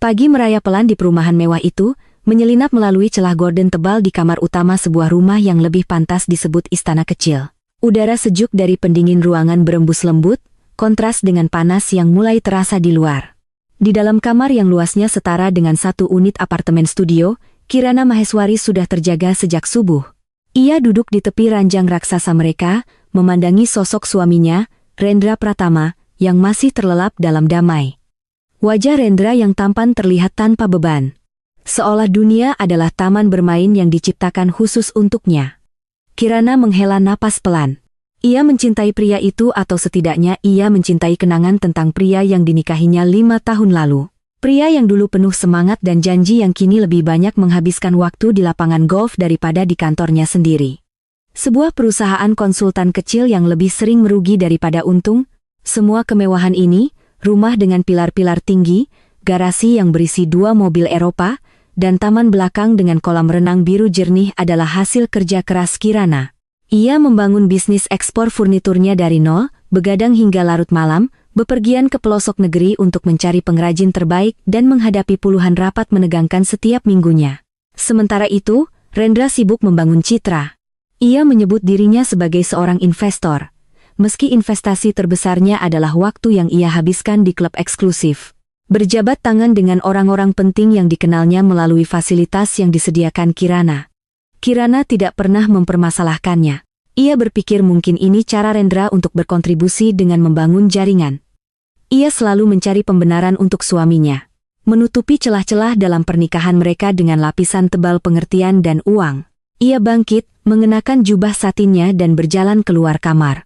Pagi meraya pelan di perumahan mewah itu, menyelinap melalui celah gorden tebal di kamar utama sebuah rumah yang lebih pantas disebut istana kecil. Udara sejuk dari pendingin ruangan berembus lembut, kontras dengan panas yang mulai terasa di luar. Di dalam kamar yang luasnya setara dengan satu unit apartemen studio, Kirana Maheswari sudah terjaga sejak subuh. Ia duduk di tepi ranjang raksasa mereka, memandangi sosok suaminya, Rendra Pratama, yang masih terlelap dalam damai. Wajah Rendra yang tampan terlihat tanpa beban. Seolah dunia adalah taman bermain yang diciptakan khusus untuknya. Kirana menghela napas pelan. Ia mencintai pria itu atau setidaknya ia mencintai kenangan tentang pria yang dinikahinya 5 tahun lalu. Pria yang dulu penuh semangat dan janji yang kini lebih banyak menghabiskan waktu di lapangan golf daripada di kantornya sendiri. Sebuah perusahaan konsultan kecil yang lebih sering merugi daripada untung, semua kemewahan ini, rumah dengan pilar-pilar tinggi, garasi yang berisi 2 mobil Eropa, dan taman belakang dengan kolam renang biru jernih adalah hasil kerja keras Kirana. Ia membangun bisnis ekspor furniturnya dari nol, begadang hingga larut malam, bepergian ke pelosok negeri untuk mencari pengrajin terbaik dan menghadapi puluhan rapat menegangkan setiap minggunya. Sementara itu, Rendra sibuk membangun citra. Ia menyebut dirinya sebagai seorang investor. Meski investasi terbesarnya adalah waktu yang ia habiskan di klub eksklusif. Berjabat tangan dengan orang-orang penting yang dikenalnya melalui fasilitas yang disediakan Kirana. Kirana tidak pernah mempermasalahkannya. Ia berpikir mungkin ini cara Rendra untuk berkontribusi dengan membangun jaringan. Ia selalu mencari pembenaran untuk suaminya. Menutupi celah-celah dalam pernikahan mereka dengan lapisan tebal pengertian dan uang. Ia bangkit, mengenakan jubah satinnya dan berjalan keluar kamar.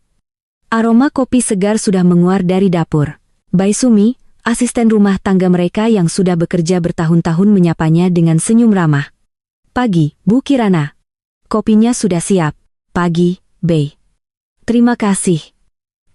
Aroma kopi segar sudah menguar dari dapur. Baisumi, asisten rumah tangga mereka yang sudah bekerja bertahun-tahun menyapanya dengan senyum ramah. "Pagi, Bu Kirana. Kopinya sudah siap." "Pagi, Bey." "Terima kasih.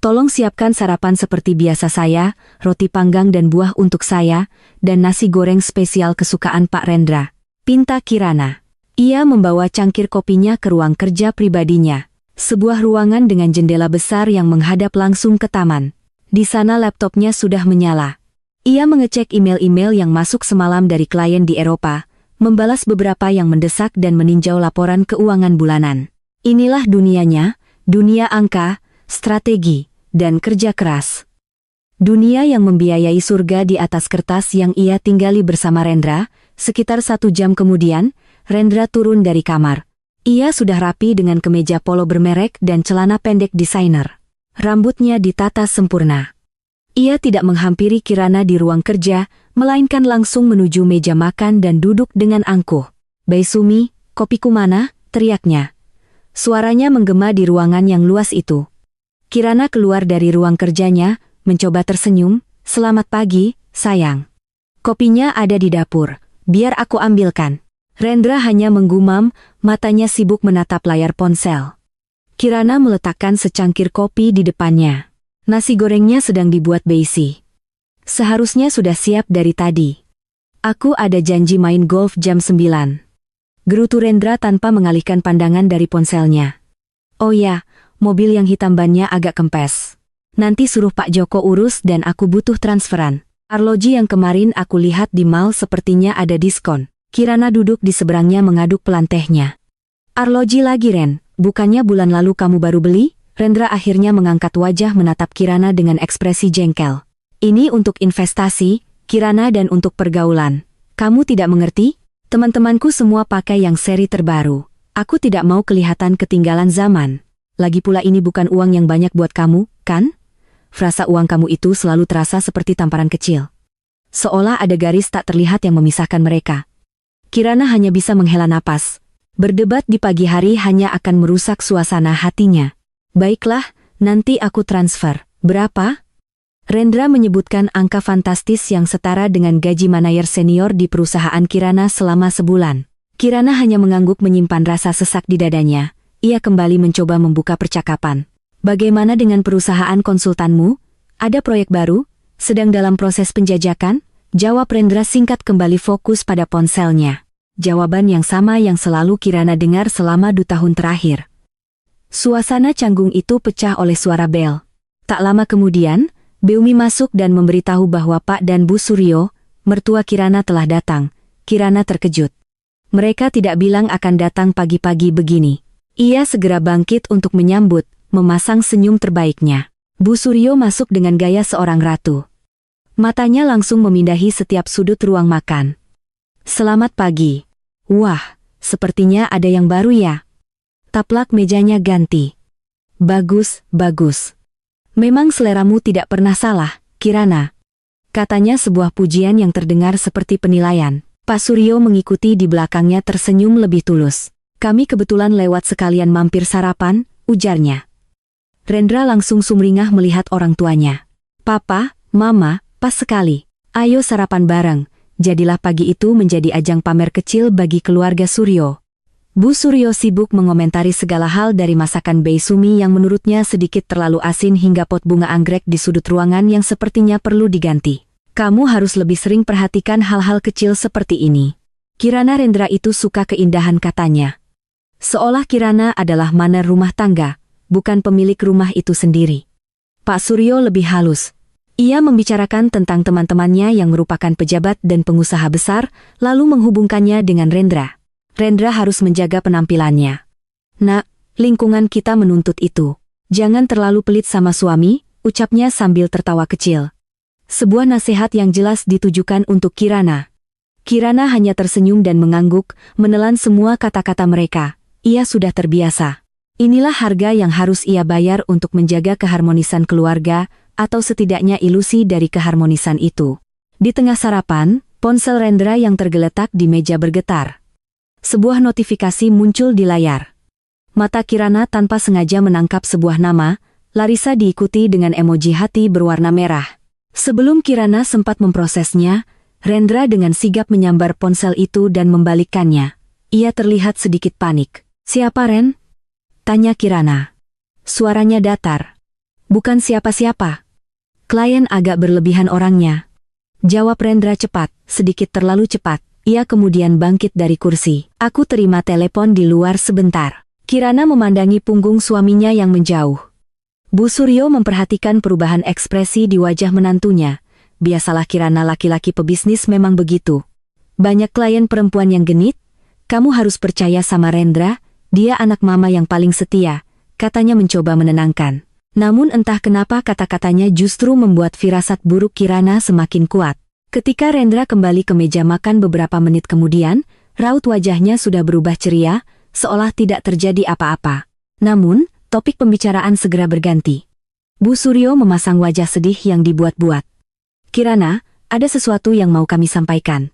Tolong siapkan sarapan seperti biasa saya, roti panggang dan buah untuk saya, dan nasi goreng spesial kesukaan Pak Rendra," pinta Kirana. Ia membawa cangkir kopinya ke ruang kerja pribadinya. Sebuah ruangan dengan jendela besar yang menghadap langsung ke taman. Di sana laptopnya sudah menyala. Ia mengecek email-email yang masuk semalam dari klien di Eropa, membalas beberapa yang mendesak dan meninjau laporan keuangan bulanan. Inilah dunianya, dunia angka, strategi, dan kerja keras. Dunia yang membiayai surga di atas kertas yang ia tinggali bersama Rendra. Sekitar 1 jam kemudian, Rendra turun dari kamar. Ia sudah rapi dengan kemeja polo bermerek dan celana pendek desainer. Rambutnya ditata sempurna. Ia tidak menghampiri Kirana di ruang kerja, melainkan langsung menuju meja makan dan duduk dengan angkuh. "Baisumi, kopiku mana?" teriaknya. Suaranya menggema di ruangan yang luas itu. Kirana keluar dari ruang kerjanya, mencoba tersenyum. "Selamat pagi, sayang. Kopinya ada di dapur, biar aku ambilkan." Rendra hanya menggumam, matanya sibuk menatap layar ponsel. Kirana meletakkan secangkir kopi di depannya. Nasi gorengnya sedang dibuat Baisi. "Seharusnya sudah siap dari tadi. Aku ada janji main golf jam 9. Gerutu Rendra tanpa mengalihkan pandangan dari ponselnya. "Oh ya, mobil yang hitam bannya agak kempes. Nanti suruh Pak Joko urus dan aku butuh transferan. Arloji yang kemarin aku lihat di mall sepertinya ada diskon." Kirana duduk di seberangnya mengaduk pelan tehnya. "Arloji lagi Ren, bukannya bulan lalu kamu baru beli?" Rendra akhirnya mengangkat wajah menatap Kirana dengan ekspresi jengkel. "Ini untuk investasi, Kirana, dan untuk pergaulan. Kamu tidak mengerti? Teman-temanku semua pakai yang seri terbaru. Aku tidak mau kelihatan ketinggalan zaman. Lagi pula ini bukan uang yang banyak buat kamu, kan? Frasa uang kamu itu selalu terasa seperti tamparan kecil. Seolah ada garis tak terlihat yang memisahkan mereka." Kirana hanya bisa menghela napas. Berdebat di pagi hari hanya akan merusak suasana hatinya. "Baiklah, nanti aku transfer. Berapa?" Rendra menyebutkan angka fantastis yang setara dengan gaji manajer senior di perusahaan Kirana selama sebulan. Kirana hanya mengangguk menyimpan rasa sesak di dadanya. Ia kembali mencoba membuka percakapan. "Bagaimana dengan perusahaan konsultanmu? Ada proyek baru? Sedang dalam proses penjajakan?" Jawab Rendra singkat, kembali fokus pada ponselnya. Jawaban yang sama yang selalu Kirana dengar selama 2 tahun terakhir. Suasana canggung itu pecah oleh suara bel. Tak lama kemudian, Beumi masuk dan memberitahu bahwa Pak dan Bu Suryo, mertua Kirana telah datang. Kirana terkejut. Mereka tidak bilang akan datang pagi-pagi begini. Ia segera bangkit untuk menyambut, memasang senyum terbaiknya. Bu Suryo masuk dengan gaya seorang ratu. Matanya langsung memindahi setiap sudut ruang makan. Selamat pagi. Wah, sepertinya ada yang baru ya. Taplak mejanya ganti. Bagus, bagus. Memang seleramu tidak pernah salah, Kirana. Katanya sebuah pujian yang terdengar seperti penilaian. Pak Suryo mengikuti di belakangnya tersenyum lebih tulus. Kami kebetulan lewat sekalian mampir sarapan, ujarnya. Rendra langsung sumringah melihat orang tuanya. Papa, Mama, pas sekali. Ayo sarapan bareng. Jadilah pagi itu menjadi ajang pamer kecil bagi keluarga Suryo. Bu Suryo sibuk mengomentari segala hal dari masakan Bei Sumi yang menurutnya sedikit terlalu asin hingga pot bunga anggrek di sudut ruangan yang sepertinya perlu diganti. Kamu harus lebih sering perhatikan hal-hal kecil seperti ini. Kirana Rendra itu suka keindahan katanya. Seolah Kirana adalah manor rumah tangga, bukan pemilik rumah itu sendiri. Pak Suryo lebih halus. Ia membicarakan tentang teman-temannya yang merupakan pejabat dan pengusaha besar, lalu menghubungkannya dengan Rendra. Rendra harus menjaga penampilannya. Nak, lingkungan kita menuntut itu. Jangan terlalu pelit sama suami, ucapnya sambil tertawa kecil. Sebuah nasihat yang jelas ditujukan untuk Kirana. Kirana hanya tersenyum dan mengangguk, menelan semua kata-kata mereka. Ia sudah terbiasa. Inilah harga yang harus ia bayar untuk menjaga keharmonisan keluarga, atau setidaknya ilusi dari keharmonisan itu. Di tengah sarapan, ponsel Rendra yang tergeletak di meja bergetar. Sebuah notifikasi muncul di layar. Mata Kirana tanpa sengaja menangkap sebuah nama, Larissa diikuti dengan emoji hati berwarna merah. Sebelum Kirana sempat memprosesnya, Rendra dengan sigap menyambar ponsel itu dan membalikkannya. Ia terlihat sedikit panik. Siapa Ren? Tanya Kirana. Suaranya datar. Bukan siapa-siapa. Klien agak berlebihan orangnya. Jawab Rendra cepat, sedikit terlalu cepat. Ia kemudian bangkit dari kursi. Aku terima telepon di luar sebentar. Kirana memandangi punggung suaminya yang menjauh. Bu Suryo memperhatikan perubahan ekspresi di wajah menantunya. Biasalah Kirana laki-laki pebisnis memang begitu. Banyak klien perempuan yang genit. Kamu harus percaya sama Rendra. Dia anak mama yang paling setia, katanya mencoba menenangkan. Namun entah kenapa kata-katanya justru membuat firasat buruk Kirana semakin kuat. Ketika Rendra kembali ke meja makan beberapa menit kemudian, raut wajahnya sudah berubah ceria, seolah tidak terjadi apa-apa. Namun, topik pembicaraan segera berganti. Bu Suryo memasang wajah sedih yang dibuat-buat. Kirana, ada sesuatu yang mau kami sampaikan.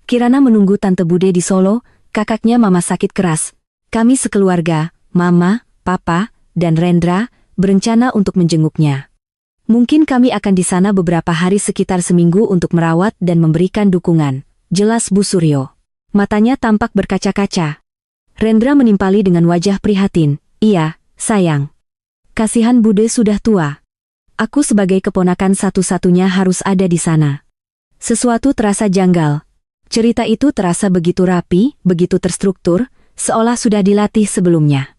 Kirana menunggu Tante Bude di Solo, kakaknya Mama sakit keras. Kami sekeluarga, Mama, Papa, dan Rendra, berencana untuk menjenguknya. Mungkin kami akan di sana beberapa hari sekitar seminggu untuk merawat dan memberikan dukungan, jelas Bu Suryo. Matanya tampak berkaca-kaca. Rendra menimpali dengan wajah prihatin. Iya, sayang. Kasihan Bude sudah tua. Aku sebagai keponakan satu-satunya harus ada di sana. Sesuatu terasa janggal. Cerita itu terasa begitu rapi, begitu terstruktur, seolah sudah dilatih sebelumnya.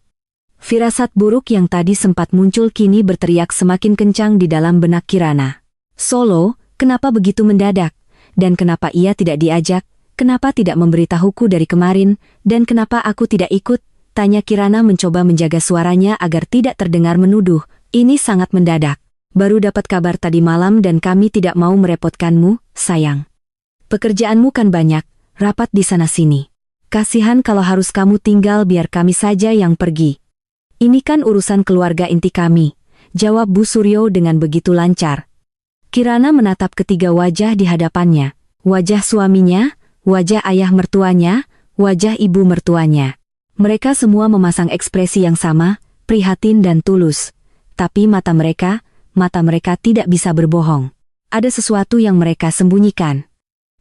Firasat buruk yang tadi sempat muncul kini berteriak semakin kencang di dalam benak Kirana. Solo, kenapa begitu mendadak? Dan kenapa ia tidak diajak? Kenapa tidak memberitahuku dari kemarin? Dan kenapa aku tidak ikut? Tanya Kirana mencoba menjaga suaranya agar tidak terdengar menuduh. Ini sangat mendadak. Baru dapat kabar tadi malam dan kami tidak mau merepotkanmu, sayang. Pekerjaanmu kan banyak, rapat di sana-sini. Kasihan kalau harus kamu tinggal biar kami saja yang pergi. Ini kan urusan keluarga inti kami, jawab Bu Suryo dengan begitu lancar. Kirana menatap ketiga wajah di hadapannya. Wajah suaminya, wajah ayah mertuanya, wajah ibu mertuanya. Mereka semua memasang ekspresi yang sama, prihatin dan tulus. Tapi mata mereka tidak bisa berbohong. Ada sesuatu yang mereka sembunyikan.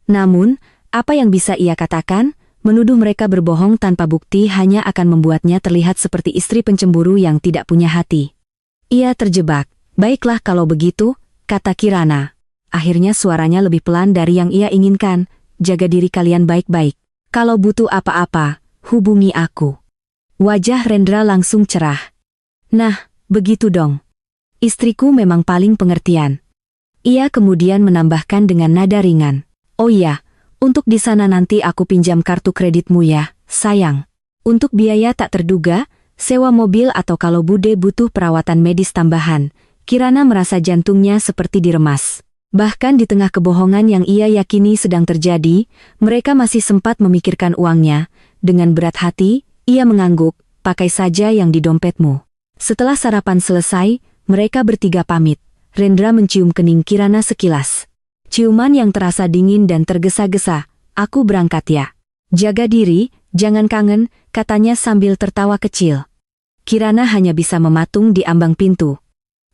Namun, apa yang bisa ia katakan? Menuduh mereka berbohong tanpa bukti hanya akan membuatnya terlihat seperti istri pencemburu yang tidak punya hati. Ia terjebak. Baiklah kalau begitu, kata Kirana. Akhirnya suaranya lebih pelan dari yang ia inginkan. Jaga diri kalian baik-baik. Kalau butuh apa-apa, hubungi aku. Wajah Rendra langsung cerah. Nah, begitu dong. Istriku memang paling pengertian. Ia kemudian menambahkan dengan nada ringan. Oh iya, untuk di sana nanti aku pinjam kartu kreditmu ya, sayang. Untuk biaya tak terduga, sewa mobil atau kalau Bude butuh perawatan medis tambahan, Kirana merasa jantungnya seperti diremas. Bahkan di tengah kebohongan yang ia yakini sedang terjadi, mereka masih sempat memikirkan uangnya. Dengan berat hati, ia mengangguk, pakai saja yang di dompetmu. Setelah sarapan selesai, mereka bertiga pamit. Rendra mencium kening Kirana sekilas. Ciuman yang terasa dingin dan tergesa-gesa. Aku berangkat ya. Jaga diri, jangan kangen, katanya sambil tertawa kecil. Kirana hanya bisa mematung di ambang pintu.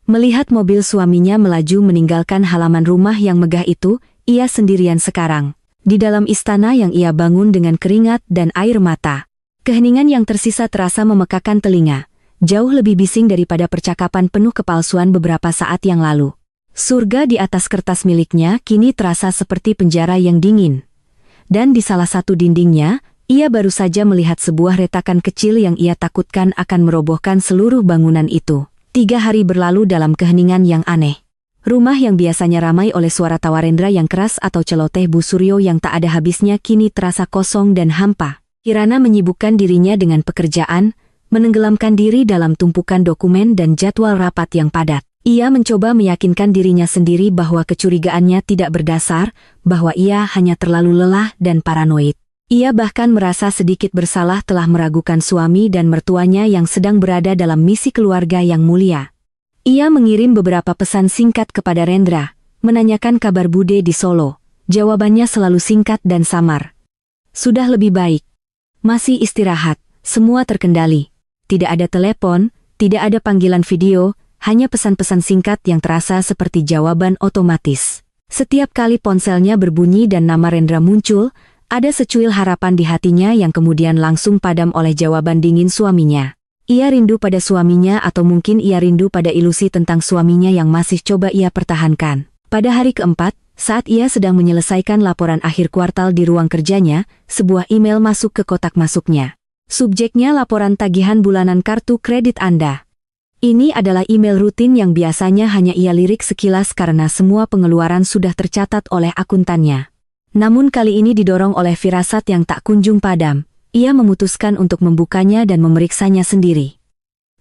Melihat mobil suaminya melaju meninggalkan halaman rumah yang megah itu, ia sendirian sekarang. Di dalam istana yang ia bangun dengan keringat dan air mata. Keheningan yang tersisa terasa memekakan telinga. Jauh lebih bising daripada percakapan penuh kepalsuan beberapa saat yang lalu. Surga di atas kertas miliknya kini terasa seperti penjara yang dingin. Dan di salah satu dindingnya, ia baru saja melihat sebuah retakan kecil yang ia takutkan akan merobohkan seluruh bangunan itu. 3 hari berlalu dalam keheningan yang aneh. Rumah yang biasanya ramai oleh suara tawa Rendra yang keras atau celoteh Bu Suryo yang tak ada habisnya kini terasa kosong dan hampa. Kirana menyibukkan dirinya dengan pekerjaan, menenggelamkan diri dalam tumpukan dokumen dan jadwal rapat yang padat. Ia mencoba meyakinkan dirinya sendiri bahwa kecurigaannya tidak berdasar, bahwa ia hanya terlalu lelah dan paranoid. Ia bahkan merasa sedikit bersalah telah meragukan suami dan mertuanya yang sedang berada dalam misi keluarga yang mulia. Ia mengirim beberapa pesan singkat kepada Rendra, menanyakan kabar Bude di Solo. Jawabannya selalu singkat dan samar. Sudah lebih baik. Masih istirahat, semua terkendali. Tidak ada telepon, tidak ada panggilan video, hanya pesan-pesan singkat yang terasa seperti jawaban otomatis. Setiap kali ponselnya berbunyi dan nama Rendra muncul, ada secuil harapan di hatinya yang kemudian langsung padam oleh jawaban dingin suaminya. Ia rindu pada suaminya atau mungkin ia rindu pada ilusi tentang suaminya yang masih coba ia pertahankan. Pada hari keempat, saat ia sedang menyelesaikan laporan akhir kuartal di ruang kerjanya, sebuah email masuk ke kotak masuknya. Subjeknya laporan tagihan bulanan kartu kredit Anda. Ini adalah email rutin yang biasanya hanya ia lirik sekilas karena semua pengeluaran sudah tercatat oleh akuntannya. Namun kali ini didorong oleh firasat yang tak kunjung padam, ia memutuskan untuk membukanya dan memeriksanya sendiri.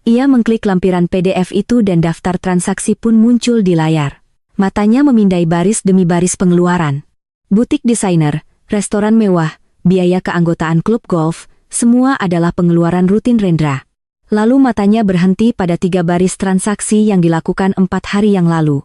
Ia mengklik lampiran PDF itu dan daftar transaksi pun muncul di layar. Matanya memindai baris demi baris pengeluaran. Butik desainer, restoran mewah, biaya keanggotaan klub golf, semua adalah pengeluaran rutin Rendra. Lalu matanya berhenti pada 3 baris transaksi yang dilakukan 4 hari yang lalu.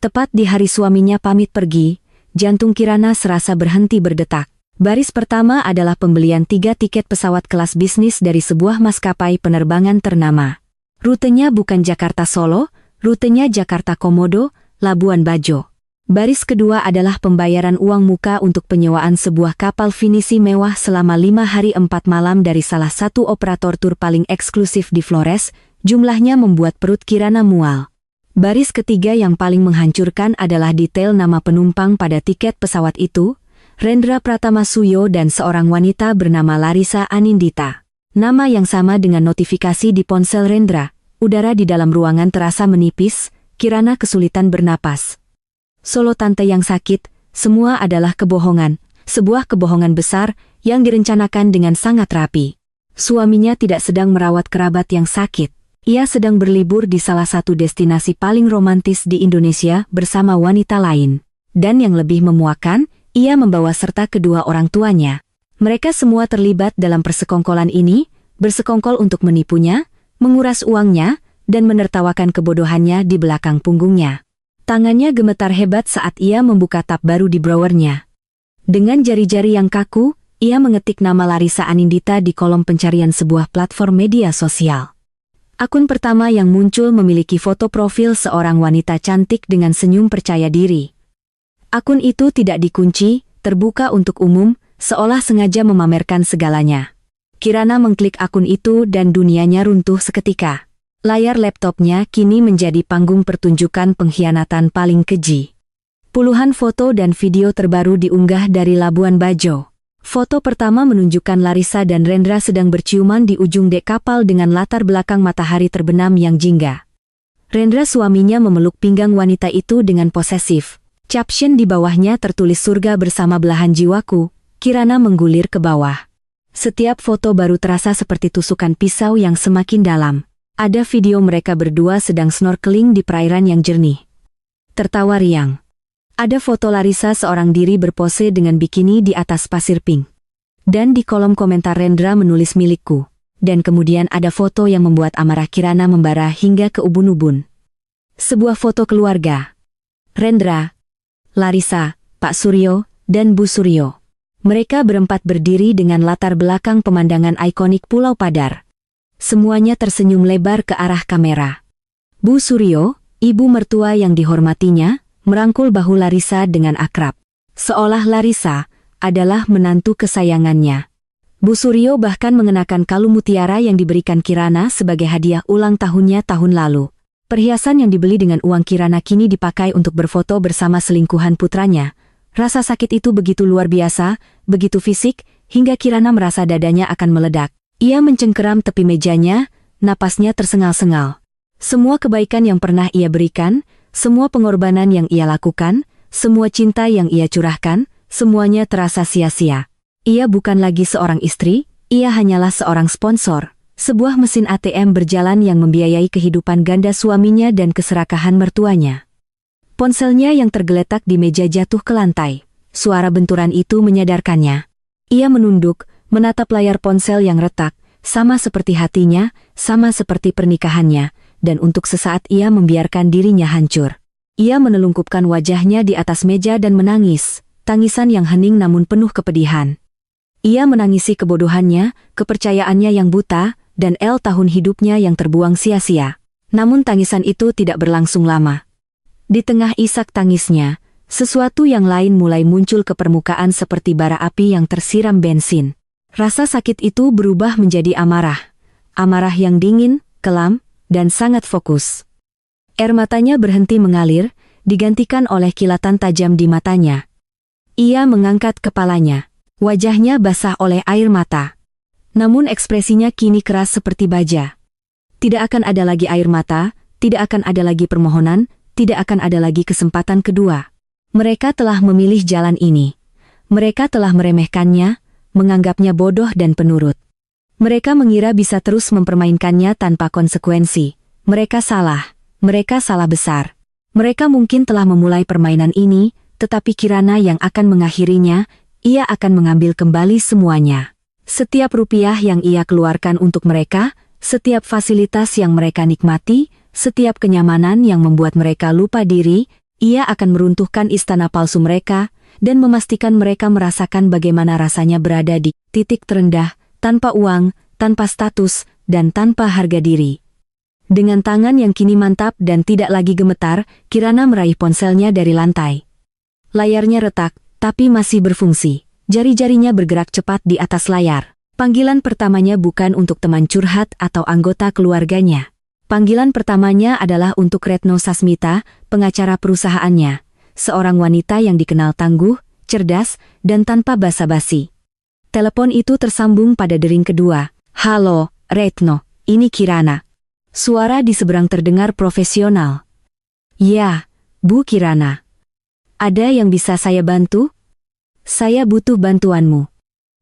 Tepat di hari suaminya pamit pergi, jantung Kirana serasa berhenti berdetak. Baris pertama adalah pembelian 3 tiket pesawat kelas bisnis dari sebuah maskapai penerbangan ternama. Rutenya bukan Jakarta-Solo, rutenya Jakarta-Komodo, Labuan Bajo. Baris kedua adalah pembayaran uang muka untuk penyewaan sebuah kapal finisi mewah selama 5 hari 4 malam dari salah satu operator tur paling eksklusif di Flores, jumlahnya membuat perut Kirana mual. Baris ketiga yang paling menghancurkan adalah detail nama penumpang pada tiket pesawat itu, Rendra Pratama Suyo dan seorang wanita bernama Larissa Anindita. Nama yang sama dengan notifikasi di ponsel Rendra. Udara di dalam ruangan terasa menipis, Kirana kesulitan bernapas. Solo tante yang sakit, semua adalah kebohongan, sebuah kebohongan besar yang direncanakan dengan sangat rapi. Suaminya tidak sedang merawat kerabat yang sakit. Ia sedang berlibur di salah satu destinasi paling romantis di Indonesia bersama wanita lain. Dan yang lebih memuakkan, ia membawa serta kedua orang tuanya. Mereka semua terlibat dalam persekongkolan ini, bersekongkol untuk menipunya, menguras uangnya, dan menertawakan kebodohannya di belakang punggungnya. Tangannya gemetar hebat saat ia membuka tab baru di browernya. Dengan jari-jari yang kaku, ia mengetik nama Larissa Anindita di kolom pencarian sebuah platform media sosial. Akun pertama yang muncul memiliki foto profil seorang wanita cantik dengan senyum percaya diri. Akun itu tidak dikunci, terbuka untuk umum, seolah sengaja memamerkan segalanya. Kirana mengklik akun itu dan dunianya runtuh seketika. Layar laptopnya kini menjadi panggung pertunjukan pengkhianatan paling keji. Puluhan foto dan video terbaru diunggah dari Labuan Bajo. Foto pertama menunjukkan Larissa dan Rendra sedang berciuman di ujung dek kapal dengan latar belakang matahari terbenam yang jingga. Rendra suaminya memeluk pinggang wanita itu dengan posesif. Caption di bawahnya tertulis surga bersama belahan jiwaku. Kirana menggulir ke bawah. Setiap foto baru terasa seperti tusukan pisau yang semakin dalam. Ada video mereka berdua sedang snorkeling di perairan yang jernih. Tertawa riang. Ada foto Larissa seorang diri berpose dengan bikini di atas pasir pink. Dan di kolom komentar Rendra menulis milikku. Dan kemudian ada foto yang membuat amarah Kirana membara hingga ke ubun-ubun. Sebuah foto keluarga. Rendra, Larissa, Pak Suryo, dan Bu Suryo. Mereka berempat berdiri dengan latar belakang pemandangan ikonik Pulau Padar. Semuanya tersenyum lebar ke arah kamera. Bu Suryo, ibu mertua yang dihormatinya, merangkul bahu Larissa dengan akrab. Seolah Larissa adalah menantu kesayangannya. Bu Suryo bahkan mengenakan kalung mutiara yang diberikan Kirana sebagai hadiah ulang tahunnya tahun lalu. Perhiasan yang dibeli dengan uang Kirana kini dipakai untuk berfoto bersama selingkuhan putranya. Rasa sakit itu begitu luar biasa, begitu fisik, hingga Kirana merasa dadanya akan meledak. Ia mencengkeram tepi mejanya, napasnya tersengal-sengal. Semua kebaikan yang pernah ia berikan, semua pengorbanan yang ia lakukan, semua cinta yang ia curahkan, semuanya terasa sia-sia. Ia bukan lagi seorang istri, ia hanyalah seorang sponsor, sebuah mesin ATM berjalan yang membiayai kehidupan ganda suaminya dan keserakahan mertuanya. Ponselnya yang tergeletak di meja jatuh ke lantai. Suara benturan itu menyadarkannya. Ia menunduk, menatap layar ponsel yang retak, sama seperti hatinya, sama seperti pernikahannya, dan untuk sesaat ia membiarkan dirinya hancur. Ia menelungkupkan wajahnya di atas meja dan menangis, tangisan yang hening namun penuh kepedihan. Ia menangisi kebodohannya, kepercayaannya yang buta, dan tahun hidupnya yang terbuang sia-sia. Namun tangisan itu tidak berlangsung lama. Di tengah isak tangisnya, sesuatu yang lain mulai muncul ke permukaan seperti bara api yang tersiram bensin. Rasa sakit itu berubah menjadi amarah. Amarah yang dingin, kelam, dan sangat fokus. Air matanya berhenti mengalir, digantikan oleh kilatan tajam di matanya. Ia mengangkat kepalanya. Wajahnya basah oleh air mata. Namun ekspresinya kini keras seperti baja. Tidak akan ada lagi air mata, tidak akan ada lagi permohonan, tidak akan ada lagi kesempatan kedua. Mereka telah memilih jalan ini. Mereka telah meremehkannya, menganggapnya bodoh dan penurut. Mereka mengira bisa terus mempermainkannya tanpa konsekuensi. Mereka salah besar. Mereka mungkin telah memulai permainan ini, tetapi Kirana yang akan mengakhirinya, ia akan mengambil kembali semuanya. Setiap rupiah yang ia keluarkan untuk mereka, setiap fasilitas yang mereka nikmati, setiap kenyamanan yang membuat mereka lupa diri, ia akan meruntuhkan istana palsu mereka, dan memastikan mereka merasakan bagaimana rasanya berada di titik terendah, tanpa uang, tanpa status, dan tanpa harga diri. Dengan tangan yang kini mantap dan tidak lagi gemetar, Kirana meraih ponselnya dari lantai. Layarnya retak, tapi masih berfungsi. Jari-jarinya bergerak cepat di atas layar. Panggilan pertamanya bukan untuk teman curhat atau anggota keluarganya. Panggilan pertamanya adalah untuk Retno Sasmita, pengacara perusahaannya. Seorang wanita yang dikenal tangguh, cerdas, dan tanpa basa-basi. Telepon itu tersambung pada dering kedua. "Halo, Retno, ini Kirana." Suara di seberang terdengar profesional. "Ya, Bu Kirana. Ada yang bisa saya bantu?" "Saya butuh bantuanmu."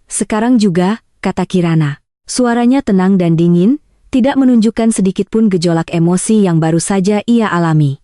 "Sekarang juga," kata Kirana. Suaranya tenang dan dingin, tidak menunjukkan sedikitpun gejolak emosi yang baru saja ia alami.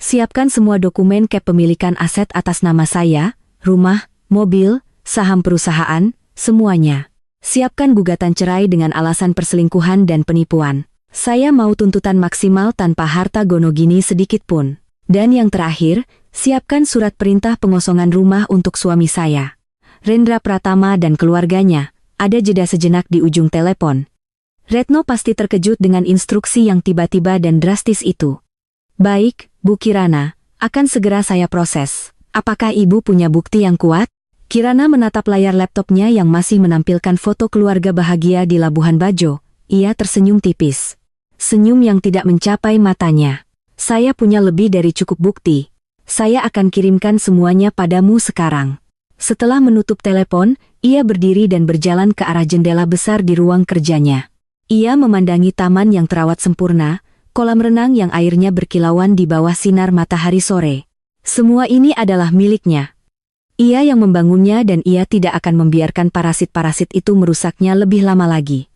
"Siapkan semua dokumen kepemilikan aset atas nama saya, rumah, mobil, saham perusahaan, semuanya. Siapkan gugatan cerai dengan alasan perselingkuhan dan penipuan. Saya mau tuntutan maksimal tanpa harta gono gini sedikitpun. Dan yang terakhir, siapkan surat perintah pengosongan rumah untuk suami saya, Rendra Pratama dan keluarganya." Ada jeda sejenak di ujung telepon. Retno pasti terkejut dengan instruksi yang tiba-tiba dan drastis itu. "Baik, Bu Kirana, akan segera saya proses. Apakah Ibu punya bukti yang kuat?" Kirana menatap layar laptopnya yang masih menampilkan foto keluarga bahagia di Labuhan Bajo. Ia tersenyum tipis. Senyum yang tidak mencapai matanya. "Saya punya lebih dari cukup bukti. Saya akan kirimkan semuanya padamu sekarang." Setelah menutup telepon, ia berdiri dan berjalan ke arah jendela besar di ruang kerjanya. Ia memandangi taman yang terawat sempurna, kolam renang yang airnya berkilauan di bawah sinar matahari sore. Semua ini adalah miliknya. Ia yang membangunnya dan ia tidak akan membiarkan parasit-parasit itu merusaknya lebih lama lagi.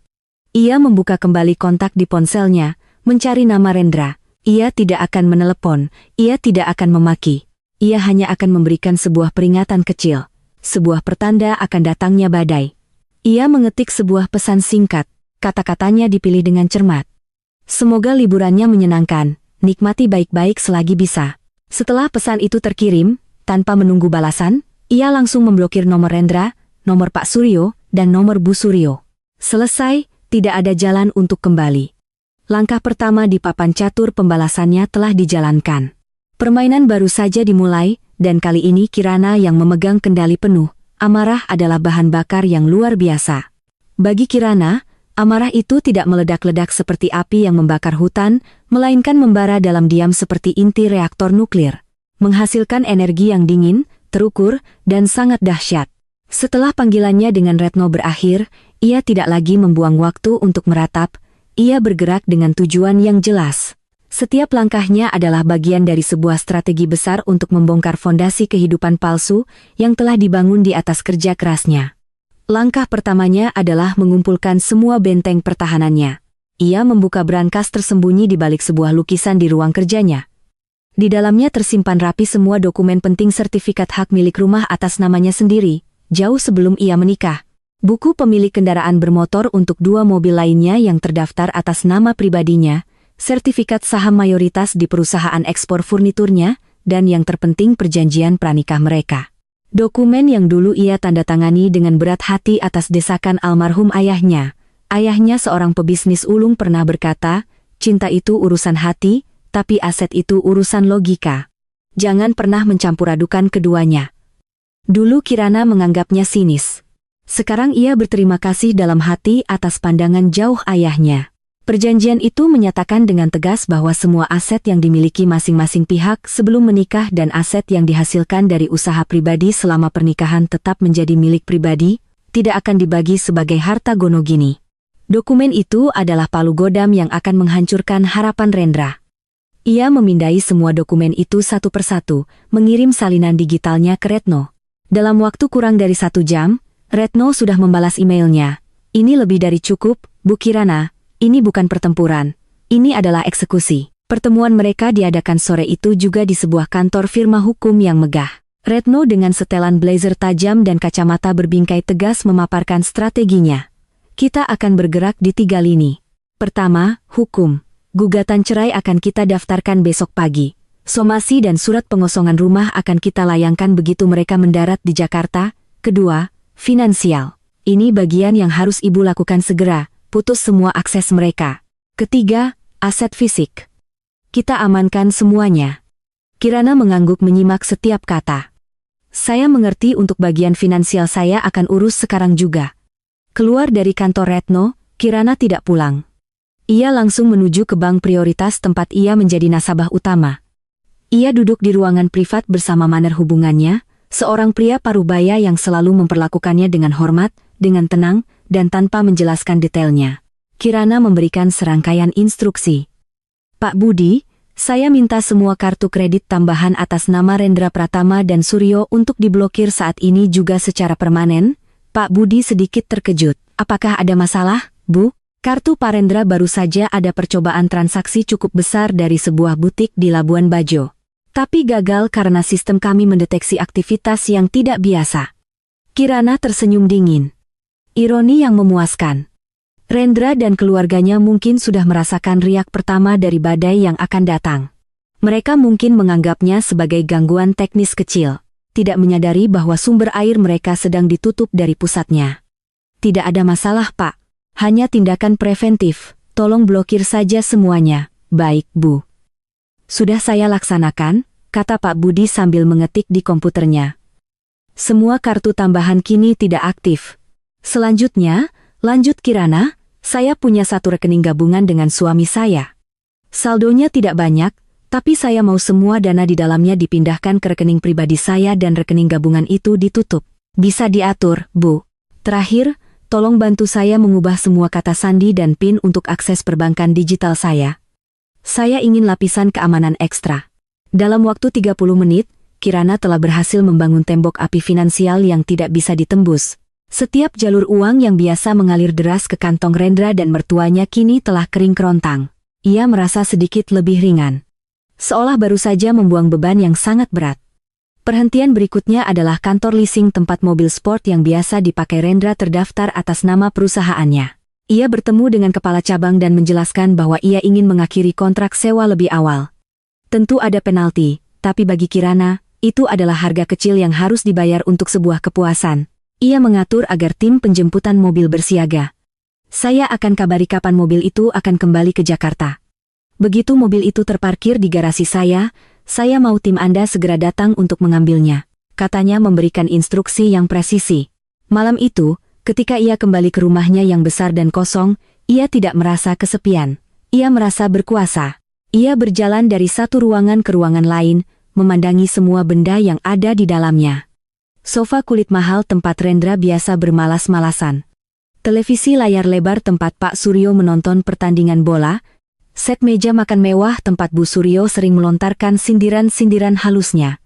Ia membuka kembali kontak di ponselnya, mencari nama Rendra. Ia tidak akan menelepon, ia tidak akan memaki. Ia hanya akan memberikan sebuah peringatan kecil. Sebuah pertanda akan datangnya badai. Ia mengetik sebuah pesan singkat. Kata-katanya dipilih dengan cermat. Semoga liburannya menyenangkan, nikmati baik-baik selagi bisa. Setelah pesan itu terkirim, tanpa menunggu balasan, ia langsung memblokir nomor Rendra, nomor Pak Suryo, dan nomor Bu Suryo. Selesai, tidak ada jalan untuk kembali. Langkah pertama di papan catur pembalasannya telah dijalankan. Permainan baru saja dimulai, dan kali ini Kirana yang memegang kendali penuh. Amarah adalah bahan bakar yang luar biasa. Bagi Kirana, amarah itu tidak meledak-ledak seperti api yang membakar hutan, melainkan membara dalam diam seperti inti reaktor nuklir. Menghasilkan energi yang dingin, terukur, dan sangat dahsyat. Setelah panggilannya dengan Retno berakhir, ia tidak lagi membuang waktu untuk meratap. Ia bergerak dengan tujuan yang jelas. Setiap langkahnya adalah bagian dari sebuah strategi besar untuk membongkar fondasi kehidupan palsu yang telah dibangun di atas kerja kerasnya. Langkah pertamanya adalah mengumpulkan semua benteng pertahanannya. Ia membuka brankas tersembunyi di balik sebuah lukisan di ruang kerjanya. Di dalamnya tersimpan rapi semua dokumen penting sertifikat hak milik rumah atas namanya sendiri, jauh sebelum ia menikah. Buku pemilik kendaraan bermotor untuk 2 mobil lainnya yang terdaftar atas nama pribadinya, sertifikat saham mayoritas di perusahaan ekspor furniturnya, dan yang terpenting perjanjian pranikah mereka. Dokumen yang dulu ia tanda tangani dengan berat hati atas desakan almarhum ayahnya. Ayahnya seorang pebisnis ulung pernah berkata, cinta itu urusan hati, tapi aset itu urusan logika. Jangan pernah mencampur adukan keduanya. Dulu Kirana menganggapnya sinis. Sekarang ia berterima kasih dalam hati atas pandangan jauh ayahnya. Perjanjian itu menyatakan dengan tegas bahwa semua aset yang dimiliki masing-masing pihak sebelum menikah dan aset yang dihasilkan dari usaha pribadi selama pernikahan tetap menjadi milik pribadi, tidak akan dibagi sebagai harta gono gini. Dokumen itu adalah palu godam yang akan menghancurkan harapan Rendra. Ia memindai semua dokumen itu satu persatu, mengirim salinan digitalnya ke Retno. Dalam waktu kurang dari 1 jam, Retno sudah membalas emailnya. Ini lebih dari cukup, Bu Kirana, ini bukan pertempuran. Ini adalah eksekusi. Pertemuan mereka diadakan sore itu juga di sebuah kantor firma hukum yang megah. Retno dengan setelan blazer tajam dan kacamata berbingkai tegas memaparkan strateginya. Kita akan bergerak di 3 lini. Pertama, hukum. Gugatan cerai akan kita daftarkan besok pagi. Somasi dan surat pengosongan rumah akan kita layangkan begitu mereka mendarat di Jakarta. Kedua, finansial. Ini bagian yang harus Ibu lakukan segera, putus semua akses mereka. Ketiga, aset fisik. Kita amankan semuanya. Kirana mengangguk menyimak setiap kata. Saya mengerti untuk bagian finansial saya akan urus sekarang juga. Keluar dari kantor Retno, Kirana tidak pulang. Ia langsung menuju ke bank prioritas tempat ia menjadi nasabah utama. Ia duduk di ruangan privat bersama maner hubungannya, seorang pria parubaya yang selalu memperlakukannya dengan hormat, dengan tenang, dan tanpa menjelaskan detailnya. Kirana memberikan serangkaian instruksi. Pak Budi, saya minta semua kartu kredit tambahan atas nama Rendra Pratama dan Suryo untuk diblokir saat ini juga secara permanen. Pak Budi sedikit terkejut. Apakah ada masalah, Bu? Kartu Pak Rendra baru saja ada percobaan transaksi cukup besar dari sebuah butik di Labuan Bajo. Tapi gagal karena sistem kami mendeteksi aktivitas yang tidak biasa. Kirana tersenyum dingin. Ironi yang memuaskan. Rendra dan keluarganya mungkin sudah merasakan riak pertama dari badai yang akan datang. Mereka mungkin menganggapnya sebagai gangguan teknis kecil, tidak menyadari bahwa sumber air mereka sedang ditutup dari pusatnya. Tidak ada masalah, Pak. Hanya tindakan preventif. Tolong blokir saja semuanya. Baik, Bu. Sudah saya laksanakan, kata Pak Budi sambil mengetik di komputernya. Semua kartu tambahan kini tidak aktif. Selanjutnya, lanjut Kirana, saya punya 1 rekening gabungan dengan suami saya. Saldonya tidak banyak, tapi saya mau semua dana di dalamnya dipindahkan ke rekening pribadi saya dan rekening gabungan itu ditutup. Bisa diatur, Bu. Terakhir, tolong bantu saya mengubah semua kata sandi dan PIN untuk akses perbankan digital saya. Saya ingin lapisan keamanan ekstra. Dalam waktu 30 menit, Kirana telah berhasil membangun tembok api finansial yang tidak bisa ditembus. Setiap jalur uang yang biasa mengalir deras ke kantong Rendra dan mertuanya kini telah kering kerontang. Ia merasa sedikit lebih ringan. Seolah baru saja membuang beban yang sangat berat. Perhentian berikutnya adalah kantor leasing tempat mobil sport yang biasa dipakai Rendra terdaftar atas nama perusahaannya. Ia bertemu dengan kepala cabang dan menjelaskan bahwa ia ingin mengakhiri kontrak sewa lebih awal. Tentu ada penalti, tapi bagi Kirana, itu adalah harga kecil yang harus dibayar untuk sebuah kepuasan. Ia mengatur agar tim penjemputan mobil bersiaga. Saya akan kabari kapan mobil itu akan kembali ke Jakarta. Begitu mobil itu terparkir di garasi saya mau tim Anda segera datang untuk mengambilnya, katanya memberikan instruksi yang presisi. Malam itu, ketika ia kembali ke rumahnya yang besar dan kosong, ia tidak merasa kesepian. Ia merasa berkuasa. Ia berjalan dari satu ruangan ke ruangan lain, memandangi semua benda yang ada di dalamnya. Sofa kulit mahal tempat Rendra biasa bermalas-malasan. Televisi layar lebar tempat Pak Suryo menonton pertandingan bola. Set meja makan mewah tempat Bu Suryo sering melontarkan sindiran-sindiran halusnya.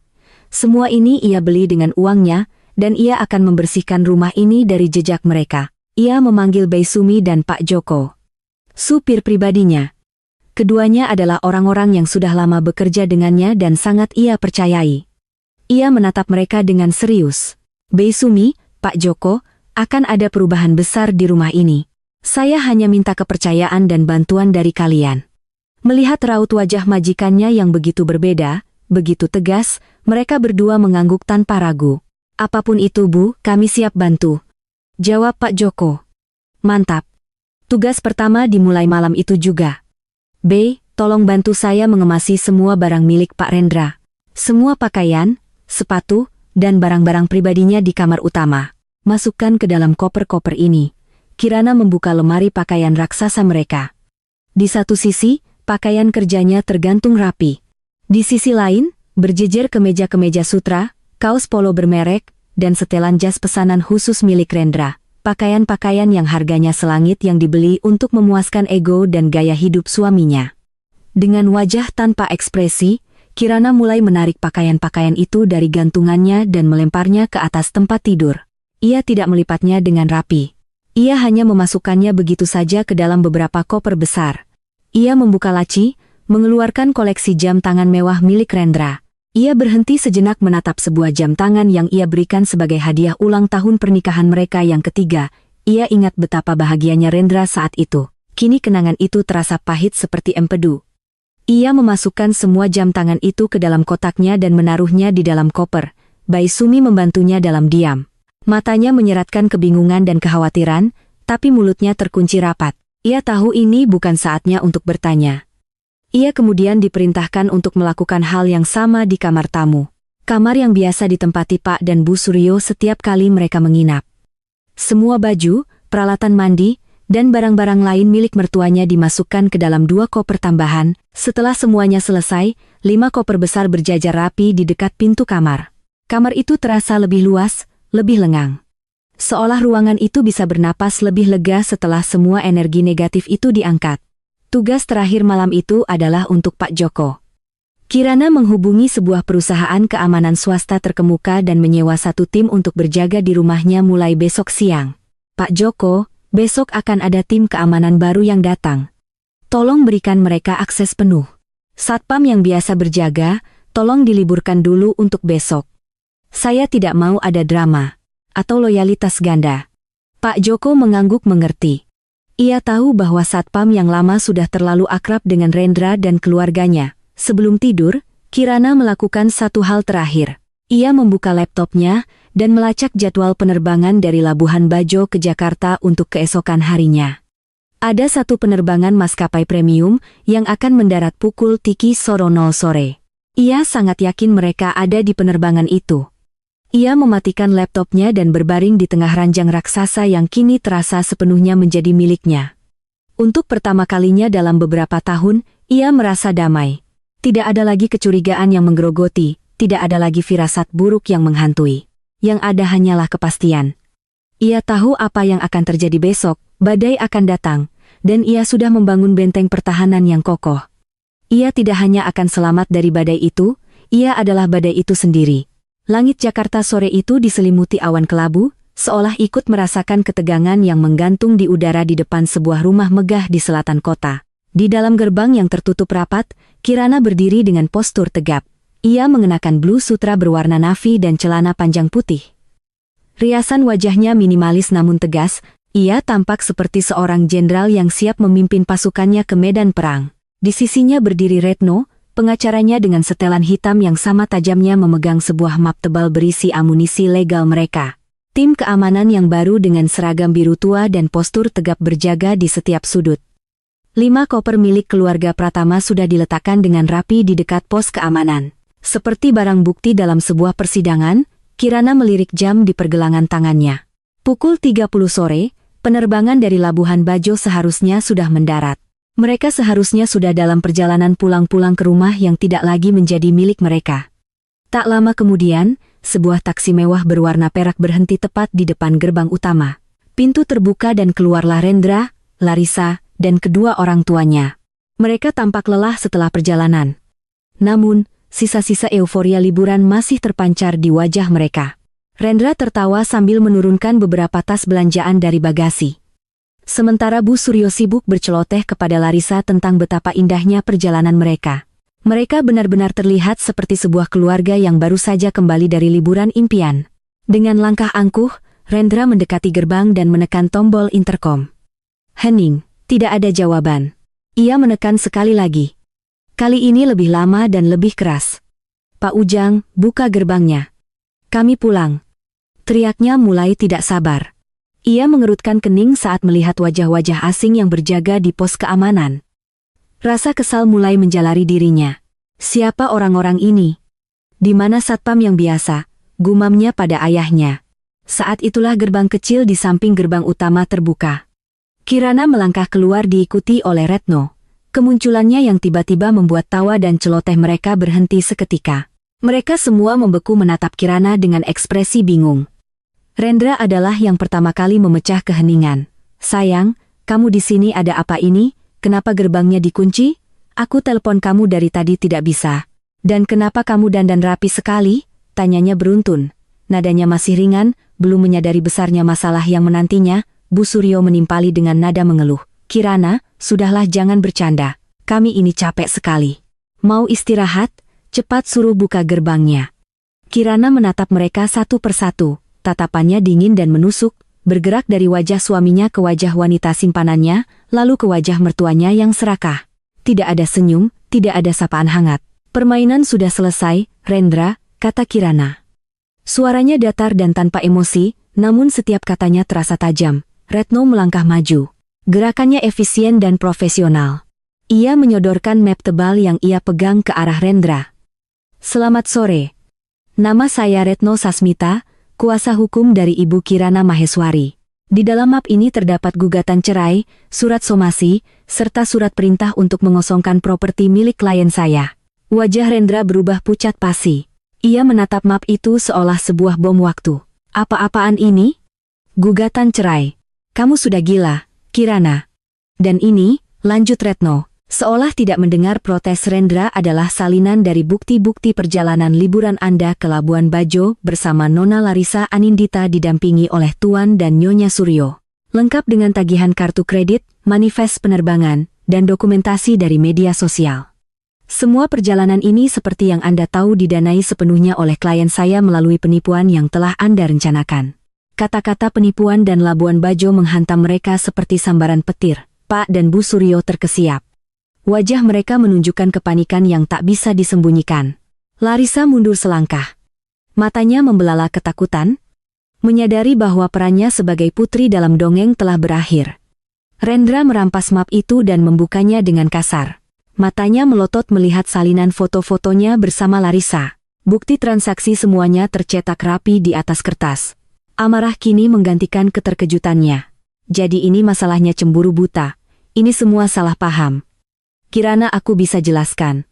Semua ini ia beli dengan uangnya, dan ia akan membersihkan rumah ini dari jejak mereka. Ia memanggil Baisumi dan Pak Joko, supir pribadinya. Keduanya adalah orang-orang yang sudah lama bekerja dengannya dan sangat ia percayai. Ia menatap mereka dengan serius. Baisumi, Pak Joko, akan ada perubahan besar di rumah ini. Saya hanya minta kepercayaan dan bantuan dari kalian. Melihat raut wajah majikannya yang begitu berbeda, begitu tegas, mereka berdua mengangguk tanpa ragu. Apapun itu Bu, kami siap bantu, jawab Pak Joko. Mantap. Tugas pertama dimulai malam itu juga. B, tolong bantu saya mengemasi semua barang milik Pak Rendra. Semua pakaian, sepatu, dan barang-barang pribadinya di kamar utama. Masukkan ke dalam koper-koper ini. Kirana membuka lemari pakaian raksasa mereka. Di satu sisi, pakaian kerjanya tergantung rapi. Di sisi lain, berjejer kemeja-kemeja sutra, kaos polo bermerek, dan setelan jas pesanan khusus milik Rendra. Pakaian-pakaian yang harganya selangit yang dibeli untuk memuaskan ego dan gaya hidup suaminya. Dengan wajah tanpa ekspresi, Kirana mulai menarik pakaian-pakaian itu dari gantungannya dan melemparnya ke atas tempat tidur. Ia tidak melipatnya dengan rapi. Ia hanya memasukkannya begitu saja ke dalam beberapa koper besar. Ia membuka laci, mengeluarkan koleksi jam tangan mewah milik Rendra. Ia berhenti sejenak menatap sebuah jam tangan yang ia berikan sebagai hadiah ulang tahun pernikahan mereka yang ketiga. Ia ingat betapa bahagianya Rendra saat itu. Kini kenangan itu terasa pahit seperti empedu. Ia memasukkan semua jam tangan itu ke dalam kotaknya dan menaruhnya di dalam koper. Baisumi membantunya dalam diam. Matanya menyeratkan kebingungan dan kekhawatiran, tapi mulutnya terkunci rapat. Ia tahu ini bukan saatnya untuk bertanya. Ia kemudian diperintahkan untuk melakukan hal yang sama di kamar tamu. Kamar yang biasa ditempati Pak dan Bu Suryo setiap kali mereka menginap. Semua baju, peralatan mandi, dan barang-barang lain milik mertuanya dimasukkan ke dalam 2 koper tambahan. Setelah semuanya selesai, 5 koper besar berjajar rapi di dekat pintu kamar. Kamar itu terasa lebih luas, lebih lengang. Seolah ruangan itu bisa bernapas lebih lega setelah semua energi negatif itu diangkat. Tugas terakhir malam itu adalah untuk Pak Joko. Kirana menghubungi sebuah perusahaan keamanan swasta terkemuka dan menyewa satu tim untuk berjaga di rumahnya mulai besok siang. Pak Joko, besok akan ada tim keamanan baru yang datang. Tolong berikan mereka akses penuh. Satpam yang biasa berjaga, tolong diliburkan dulu untuk besok. Saya tidak mau ada drama atau loyalitas ganda. Pak Joko mengangguk mengerti. Ia tahu bahwa satpam yang lama sudah terlalu akrab dengan Rendra dan keluarganya. Sebelum tidur, Kirana melakukan satu hal terakhir. Ia membuka laptopnya dan melacak jadwal penerbangan dari Labuhan Bajo ke Jakarta untuk keesokan harinya. Ada satu penerbangan maskapai premium yang akan mendarat pukul 3.00 sore. Ia sangat yakin mereka ada di penerbangan itu. Ia mematikan laptopnya dan berbaring di tengah ranjang raksasa yang kini terasa sepenuhnya menjadi miliknya. Untuk pertama kalinya dalam beberapa tahun, ia merasa damai. Tidak ada lagi kecurigaan yang menggerogoti, tidak ada lagi firasat buruk yang menghantui. Yang ada hanyalah kepastian. Ia tahu apa yang akan terjadi besok, badai akan datang, dan ia sudah membangun benteng pertahanan yang kokoh. Ia tidak hanya akan selamat dari badai itu, Ia adalah badai itu sendiri. Langit Jakarta sore itu diselimuti awan kelabu, seolah ikut merasakan ketegangan yang menggantung di udara di depan sebuah rumah megah di selatan kota. Di dalam gerbang yang tertutup rapat, Kirana berdiri dengan postur tegap. Ia mengenakan blue sutra berwarna navy dan celana panjang putih. Riasan wajahnya minimalis namun tegas, ia tampak seperti seorang jenderal yang siap memimpin pasukannya ke medan perang. Di sisinya berdiri Retno, pengacaranya dengan setelan hitam yang sama tajamnya memegang sebuah map tebal berisi amunisi legal mereka. Tim keamanan yang baru dengan seragam biru tua dan postur tegap berjaga di setiap sudut. 5 koper milik keluarga Pratama sudah diletakkan dengan rapi di dekat pos keamanan. Seperti barang bukti dalam sebuah persidangan, Kirana melirik jam di pergelangan tangannya. Pukul 30 sore, penerbangan dari Labuhan Bajo seharusnya sudah mendarat. Mereka seharusnya sudah dalam perjalanan pulang ke rumah yang tidak lagi menjadi milik mereka. Tak lama kemudian, sebuah taksi mewah berwarna perak berhenti tepat di depan gerbang utama. Pintu terbuka dan keluarlah Rendra, Larissa, dan kedua orang tuanya. Mereka tampak lelah setelah perjalanan. Namun, sisa-sisa euforia liburan masih terpancar di wajah mereka. Rendra tertawa sambil menurunkan beberapa tas belanjaan dari bagasi. Sementara Bu Suryo sibuk berceloteh kepada Larissa tentang betapa indahnya perjalanan mereka. Mereka benar-benar terlihat seperti sebuah keluarga yang baru saja kembali dari liburan impian. Dengan langkah angkuh, Rendra mendekati gerbang dan menekan tombol intercom. Hening, tidak ada jawaban. Ia menekan sekali lagi. Kali ini lebih lama dan lebih keras. Pak Ujang, buka gerbangnya. Kami pulang. Teriaknya mulai tidak sabar. Ia mengerutkan kening saat melihat wajah-wajah asing yang berjaga di pos keamanan. Rasa kesal mulai menjalari dirinya. Siapa orang-orang ini? Di mana satpam yang biasa? Gumamnya pada ayahnya. Saat itulah gerbang kecil di samping gerbang utama terbuka. Kirana melangkah keluar diikuti oleh Retno. Kemunculannya yang tiba-tiba membuat tawa dan celoteh mereka berhenti seketika. Mereka semua membeku menatap Kirana dengan ekspresi bingung. Rendra adalah yang pertama kali memecah keheningan. Sayang, kamu di sini ada apa ini? Kenapa gerbangnya dikunci? Aku telepon kamu dari tadi tidak bisa. Dan kenapa kamu dandan rapi sekali? Tanyanya beruntun. Nadanya masih ringan, belum menyadari besarnya masalah yang menantinya. Bu Suryo menimpali dengan nada mengeluh. Kirana, sudahlah jangan bercanda. Kami ini capek sekali. Mau istirahat? Cepat suruh buka gerbangnya. Kirana menatap mereka satu persatu. Tatapannya dingin dan menusuk, bergerak dari wajah suaminya ke wajah wanita simpanannya, lalu ke wajah mertuanya yang serakah. Tidak ada senyum, tidak ada sapaan hangat. Permainan sudah selesai, Rendra, kata Kirana. Suaranya datar dan tanpa emosi, namun setiap katanya terasa tajam. Retno melangkah maju. Gerakannya efisien dan profesional. Ia menyodorkan map tebal yang ia pegang ke arah Rendra. Selamat sore. Nama saya Retno Sasmita, kuasa hukum dari Ibu Kirana Maheswari. Di dalam map ini terdapat gugatan cerai, surat somasi, serta surat perintah untuk mengosongkan properti milik klien saya. Wajah Rendra berubah pucat pasi. Ia menatap map itu seolah sebuah bom waktu. Apa-apaan ini? Gugatan cerai. Kamu sudah gila, Kirana. Dan ini, lanjut Retno. Seolah tidak mendengar protes Rendra adalah salinan dari bukti-bukti perjalanan liburan Anda ke Labuan Bajo bersama Nona Larissa Anindita didampingi oleh Tuan dan Nyonya Suryo. Lengkap dengan tagihan kartu kredit, manifest penerbangan, dan dokumentasi dari media sosial. Semua perjalanan ini seperti yang Anda tahu didanai sepenuhnya oleh klien saya melalui penipuan yang telah Anda rencanakan. Kata-kata penipuan dan Labuan Bajo menghantam mereka seperti sambaran petir. Pak dan Bu Suryo terkesiap. Wajah mereka menunjukkan kepanikan yang tak bisa disembunyikan. Larissa mundur selangkah. Matanya membelala ketakutan, menyadari bahwa perannya sebagai putri dalam dongeng telah berakhir. Rendra merampas map itu dan membukanya dengan kasar. Matanya melotot melihat salinan foto-fotonya bersama Larissa. Bukti transaksi semuanya tercetak rapi di atas kertas. Amarah kini menggantikan keterkejutannya. Jadi ini masalahnya cemburu buta. Ini semua salah paham. Kirana aku bisa jelaskan.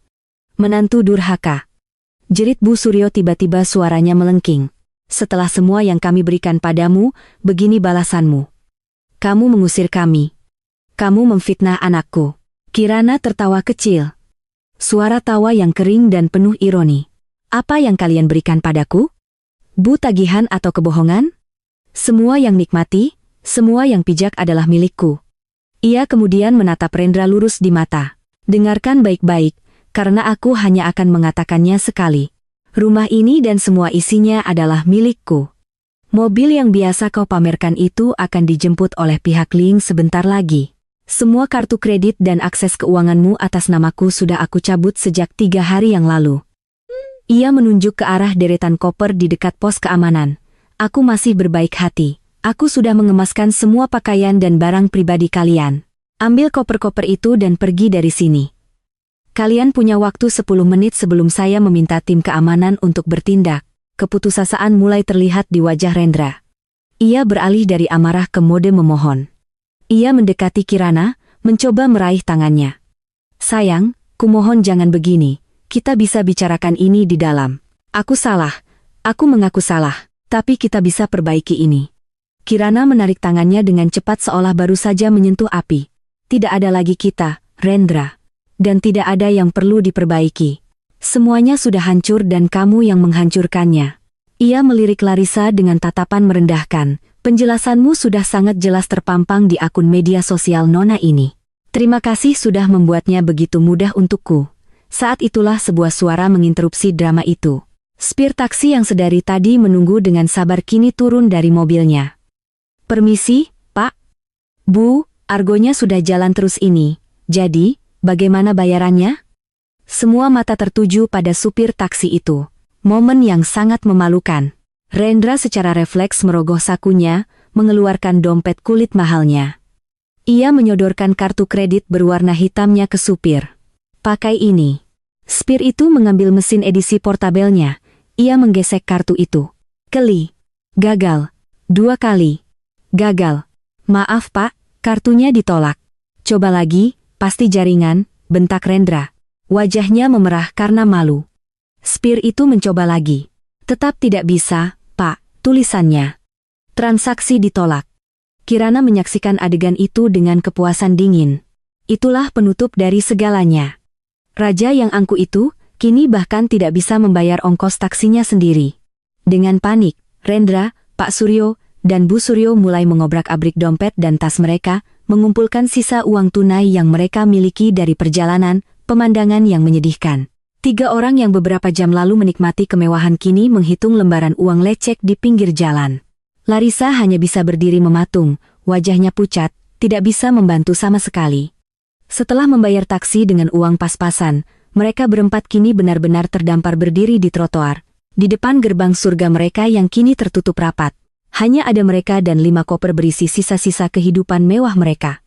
Menantu durhaka. Jerit Bu Suryo tiba-tiba suaranya melengking. Setelah semua yang kami berikan padamu, begini balasanmu. Kamu mengusir kami. Kamu memfitnah anakku. Kirana tertawa kecil. Suara tawa yang kering dan penuh ironi. Apa yang kalian berikan padaku? Bu, tagihan atau kebohongan? Semua yang nikmati, semua yang pijak adalah milikku. Ia kemudian menatap Rendra lurus di mata. Dengarkan baik-baik, karena aku hanya akan mengatakannya sekali. Rumah ini dan semua isinya adalah milikku. Mobil yang biasa kau pamerkan itu akan dijemput oleh pihak Ling sebentar lagi. Semua kartu kredit dan akses keuanganmu atas namaku sudah aku cabut sejak 3 hari yang lalu. Ia menunjuk ke arah deretan koper di dekat pos keamanan. Aku masih berbaik hati. Aku sudah mengemaskan semua pakaian dan barang pribadi kalian. Ambil koper-koper itu dan pergi dari sini. Kalian punya waktu 10 menit sebelum saya meminta tim keamanan untuk bertindak. Keputusasaan mulai terlihat di wajah Rendra. Ia beralih dari amarah ke mode memohon. Ia mendekati Kirana, mencoba meraih tangannya. Sayang, kumohon jangan begini. Kita bisa bicarakan ini di dalam. Aku salah. Aku mengaku salah. Tapi kita bisa perbaiki ini. Kirana menarik tangannya dengan cepat seolah baru saja menyentuh api. Tidak ada lagi kita, Rendra. Dan tidak ada yang perlu diperbaiki. Semuanya sudah hancur dan kamu yang menghancurkannya. Ia melirik Larissa dengan tatapan merendahkan. Penjelasanmu sudah sangat jelas terpampang di akun media sosial Nona ini. Terima kasih sudah membuatnya begitu mudah untukku. Saat itulah sebuah suara menginterupsi drama itu. Supir taksi yang sedari tadi menunggu dengan sabar kini turun dari mobilnya. Permisi, Pak. Bu, argonya sudah jalan terus ini. Jadi, bagaimana bayarannya? Semua mata tertuju pada supir taksi itu. Momen yang sangat memalukan. Rendra secara refleks merogoh sakunya, mengeluarkan dompet kulit mahalnya. Ia menyodorkan kartu kredit berwarna hitamnya ke supir. Pakai ini. Supir itu mengambil mesin edisi portabelnya. Ia menggesek kartu itu. Keli. Gagal. 2 kali. Gagal. Maaf Pak, kartunya ditolak. Coba lagi, pasti jaringan, bentak Rendra. Wajahnya memerah karena malu. Supir itu mencoba lagi. Tetap tidak bisa, Pak, tulisannya. Transaksi ditolak. Kirana menyaksikan adegan itu dengan kepuasan dingin. Itulah penutup dari segalanya. Raja yang angku itu, kini bahkan tidak bisa membayar ongkos taksinya sendiri. Dengan panik, Rendra, Pak Suryo, dan Bu Suryo mulai mengobrak-abrik dompet dan tas mereka, mengumpulkan sisa uang tunai yang mereka miliki dari perjalanan, pemandangan yang menyedihkan. 3 orang yang beberapa jam lalu menikmati kemewahan kini menghitung lembaran uang lecek di pinggir jalan. Larissa hanya bisa berdiri mematung, wajahnya pucat, tidak bisa membantu sama sekali. Setelah membayar taksi dengan uang pas-pasan, mereka berempat kini benar-benar terdampar berdiri di trotoar, di depan gerbang surga mereka yang kini tertutup rapat. Hanya ada mereka dan 5 koper berisi sisa-sisa kehidupan mewah mereka.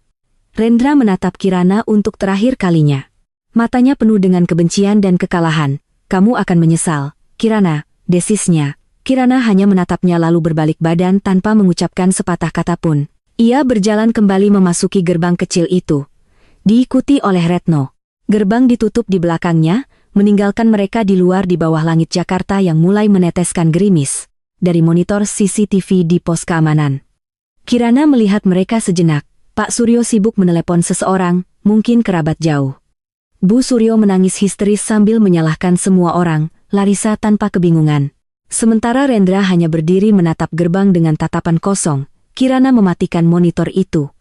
Rendra menatap Kirana untuk terakhir kalinya. Matanya penuh dengan kebencian dan kekalahan. Kamu akan menyesal, Kirana, desisnya. Kirana hanya menatapnya lalu berbalik badan tanpa mengucapkan sepatah kata pun. Ia berjalan kembali memasuki gerbang kecil itu. Diikuti oleh Retno. Gerbang ditutup di belakangnya, meninggalkan mereka di luar di bawah langit Jakarta yang mulai meneteskan gerimis. Dari monitor CCTV di pos keamanan. Kirana melihat mereka sejenak. Pak Suryo sibuk menelepon seseorang, mungkin kerabat jauh. Bu Suryo menangis histeris sambil menyalahkan semua orang, Larissa tanpa kebingungan. Sementara Rendra hanya berdiri menatap gerbang dengan tatapan kosong. Kirana mematikan monitor itu.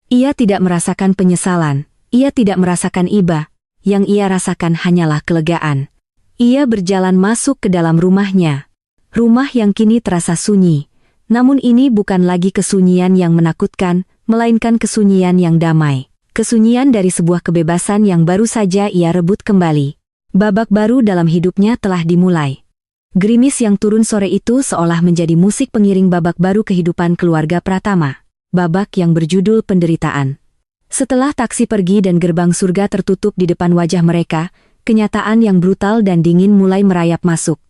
Ia tidak merasakan penyesalan, ia tidak merasakan iba, yang ia rasakan hanyalah kelegaan. Ia berjalan masuk ke dalam rumahnya. Rumah yang kini terasa sunyi. Namun ini bukan lagi kesunyian yang menakutkan, melainkan kesunyian yang damai. Kesunyian dari sebuah kebebasan yang baru saja ia rebut kembali. Babak baru dalam hidupnya telah dimulai. Gerimis yang turun sore itu seolah menjadi musik pengiring babak baru kehidupan keluarga Pratama. Babak yang berjudul penderitaan. Setelah taksi pergi dan gerbang surga tertutup di depan wajah mereka, kenyataan yang brutal dan dingin mulai merayap masuk.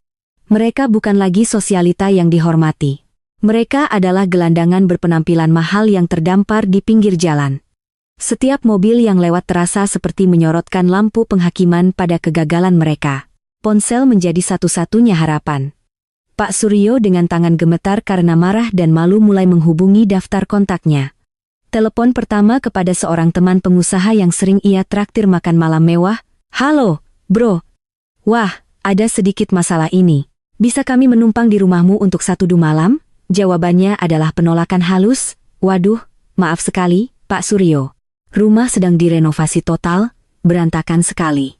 Mereka bukan lagi sosialita yang dihormati. Mereka adalah gelandangan berpenampilan mahal yang terdampar di pinggir jalan. Setiap mobil yang lewat terasa seperti menyorotkan lampu penghakiman pada kegagalan mereka. Ponsel menjadi satu-satunya harapan. Pak Suryo dengan tangan gemetar karena marah dan malu mulai menghubungi daftar kontaknya. Telepon pertama kepada seorang teman pengusaha yang sering ia traktir makan malam mewah. Halo, bro. Wah, ada sedikit masalah ini. Bisa kami menumpang di rumahmu untuk 1-2 malam? Jawabannya adalah penolakan halus. Waduh, maaf sekali, Pak Suryo. Rumah sedang direnovasi total, berantakan sekali.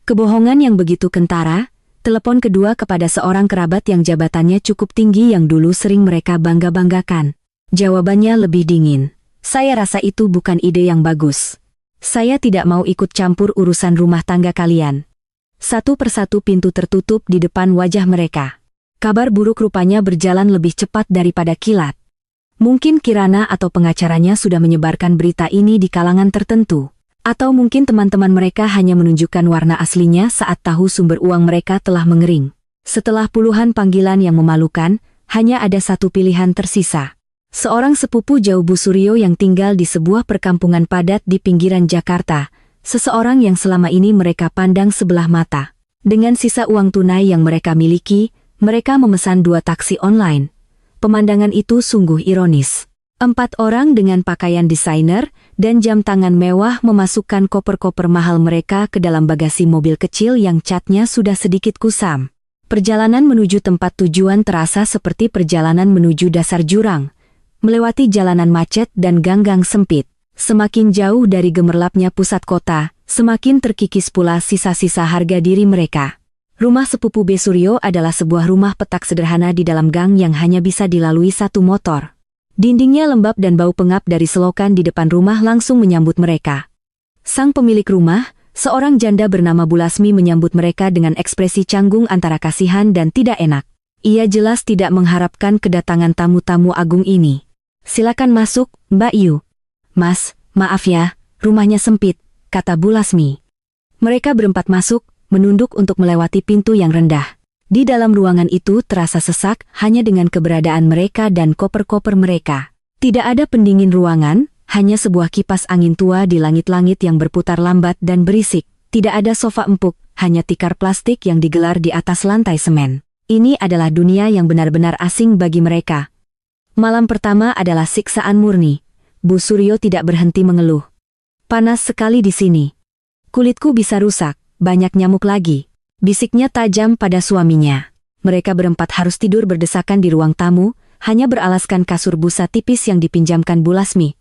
Kebohongan yang begitu kentara, telepon kedua kepada seorang kerabat yang jabatannya cukup tinggi yang dulu sering mereka bangga-banggakan. Jawabannya lebih dingin. Saya rasa itu bukan ide yang bagus. Saya tidak mau ikut campur urusan rumah tangga kalian. Satu persatu pintu tertutup di depan wajah mereka. Kabar buruk rupanya berjalan lebih cepat daripada kilat. Mungkin Kirana atau pengacaranya sudah menyebarkan berita ini di kalangan tertentu. Atau mungkin teman-teman mereka hanya menunjukkan warna aslinya saat tahu sumber uang mereka telah mengering. Setelah puluhan panggilan yang memalukan, hanya ada satu pilihan tersisa. Seorang sepupu jauh Bu Suryo yang tinggal di sebuah perkampungan padat di pinggiran Jakarta. Seseorang yang selama ini mereka pandang sebelah mata. Dengan sisa uang tunai yang mereka miliki, mereka memesan 2 taksi online. Pemandangan itu sungguh ironis. 4 orang dengan pakaian desainer dan jam tangan mewah memasukkan koper-koper mahal mereka ke dalam bagasi mobil kecil yang catnya sudah sedikit kusam. Perjalanan menuju tempat tujuan terasa seperti perjalanan menuju dasar jurang. Melewati jalanan macet dan gang-gang sempit. Semakin jauh dari gemerlapnya pusat kota, semakin terkikis pula sisa-sisa harga diri mereka. Rumah sepupu B. Suryo adalah sebuah rumah petak sederhana di dalam gang yang hanya bisa dilalui 1 motor. Dindingnya lembab dan bau pengap dari selokan di depan rumah langsung menyambut mereka. Sang pemilik rumah, seorang janda bernama Bulasmi menyambut mereka dengan ekspresi canggung antara kasihan dan tidak enak. Ia jelas tidak mengharapkan kedatangan tamu-tamu agung ini. Silakan masuk, Mbak Yu. Mas, maaf ya, rumahnya sempit, kata Bulasmi. Mereka berempat masuk, menunduk untuk melewati pintu yang rendah. Di dalam ruangan itu terasa sesak hanya dengan keberadaan mereka dan koper-koper mereka. Tidak ada pendingin ruangan, hanya sebuah kipas angin tua di langit-langit yang berputar lambat dan berisik. Tidak ada sofa empuk, hanya tikar plastik yang digelar di atas lantai semen. Ini adalah dunia yang benar-benar asing bagi mereka. Malam pertama adalah siksaan murni. Bu Suryo tidak berhenti mengeluh. Panas sekali di sini. Kulitku bisa rusak, banyak nyamuk lagi. Bisiknya tajam pada suaminya. Mereka berempat harus tidur berdesakan di ruang tamu, hanya beralaskan kasur busa tipis yang dipinjamkan Bulasmi.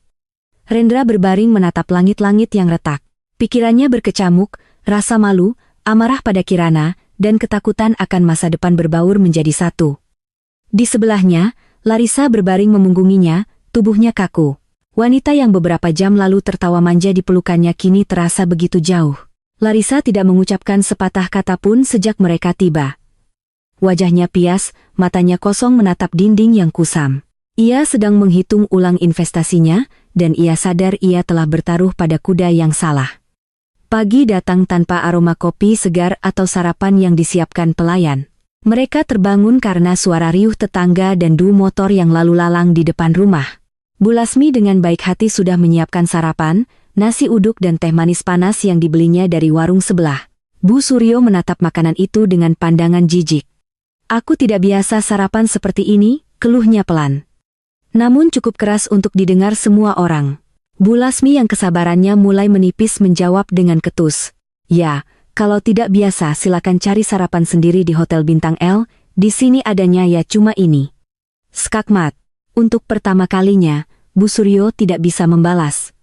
Rendra berbaring menatap langit-langit yang retak. Pikirannya berkecamuk, rasa malu, amarah pada Kirana, dan ketakutan akan masa depan berbaur menjadi satu. Di sebelahnya, Larissa berbaring memunggunginya, tubuhnya kaku. Wanita yang beberapa jam lalu tertawa manja di pelukannya kini terasa begitu jauh. Larissa tidak mengucapkan sepatah kata pun sejak mereka tiba. Wajahnya pias, matanya kosong menatap dinding yang kusam. Ia sedang menghitung ulang investasinya, dan ia sadar ia telah bertaruh pada kuda yang salah. Pagi datang tanpa aroma kopi segar atau sarapan yang disiapkan pelayan. Mereka terbangun karena suara riuh tetangga dan debu motor yang lalu lalang di depan rumah. Bulasmi dengan baik hati sudah menyiapkan sarapan, nasi uduk dan teh manis panas yang dibelinya dari warung sebelah. Bu Suryo menatap makanan itu dengan pandangan jijik. Aku tidak biasa sarapan seperti ini, keluhnya pelan. Namun cukup keras untuk didengar semua orang. Bulasmi yang kesabarannya mulai menipis menjawab dengan ketus. Ya, kalau tidak biasa silakan cari sarapan sendiri di Hotel Bintang L, di sini adanya ya cuma ini. Skakmat. Untuk pertama kalinya, Bu Suryo tidak bisa membalas.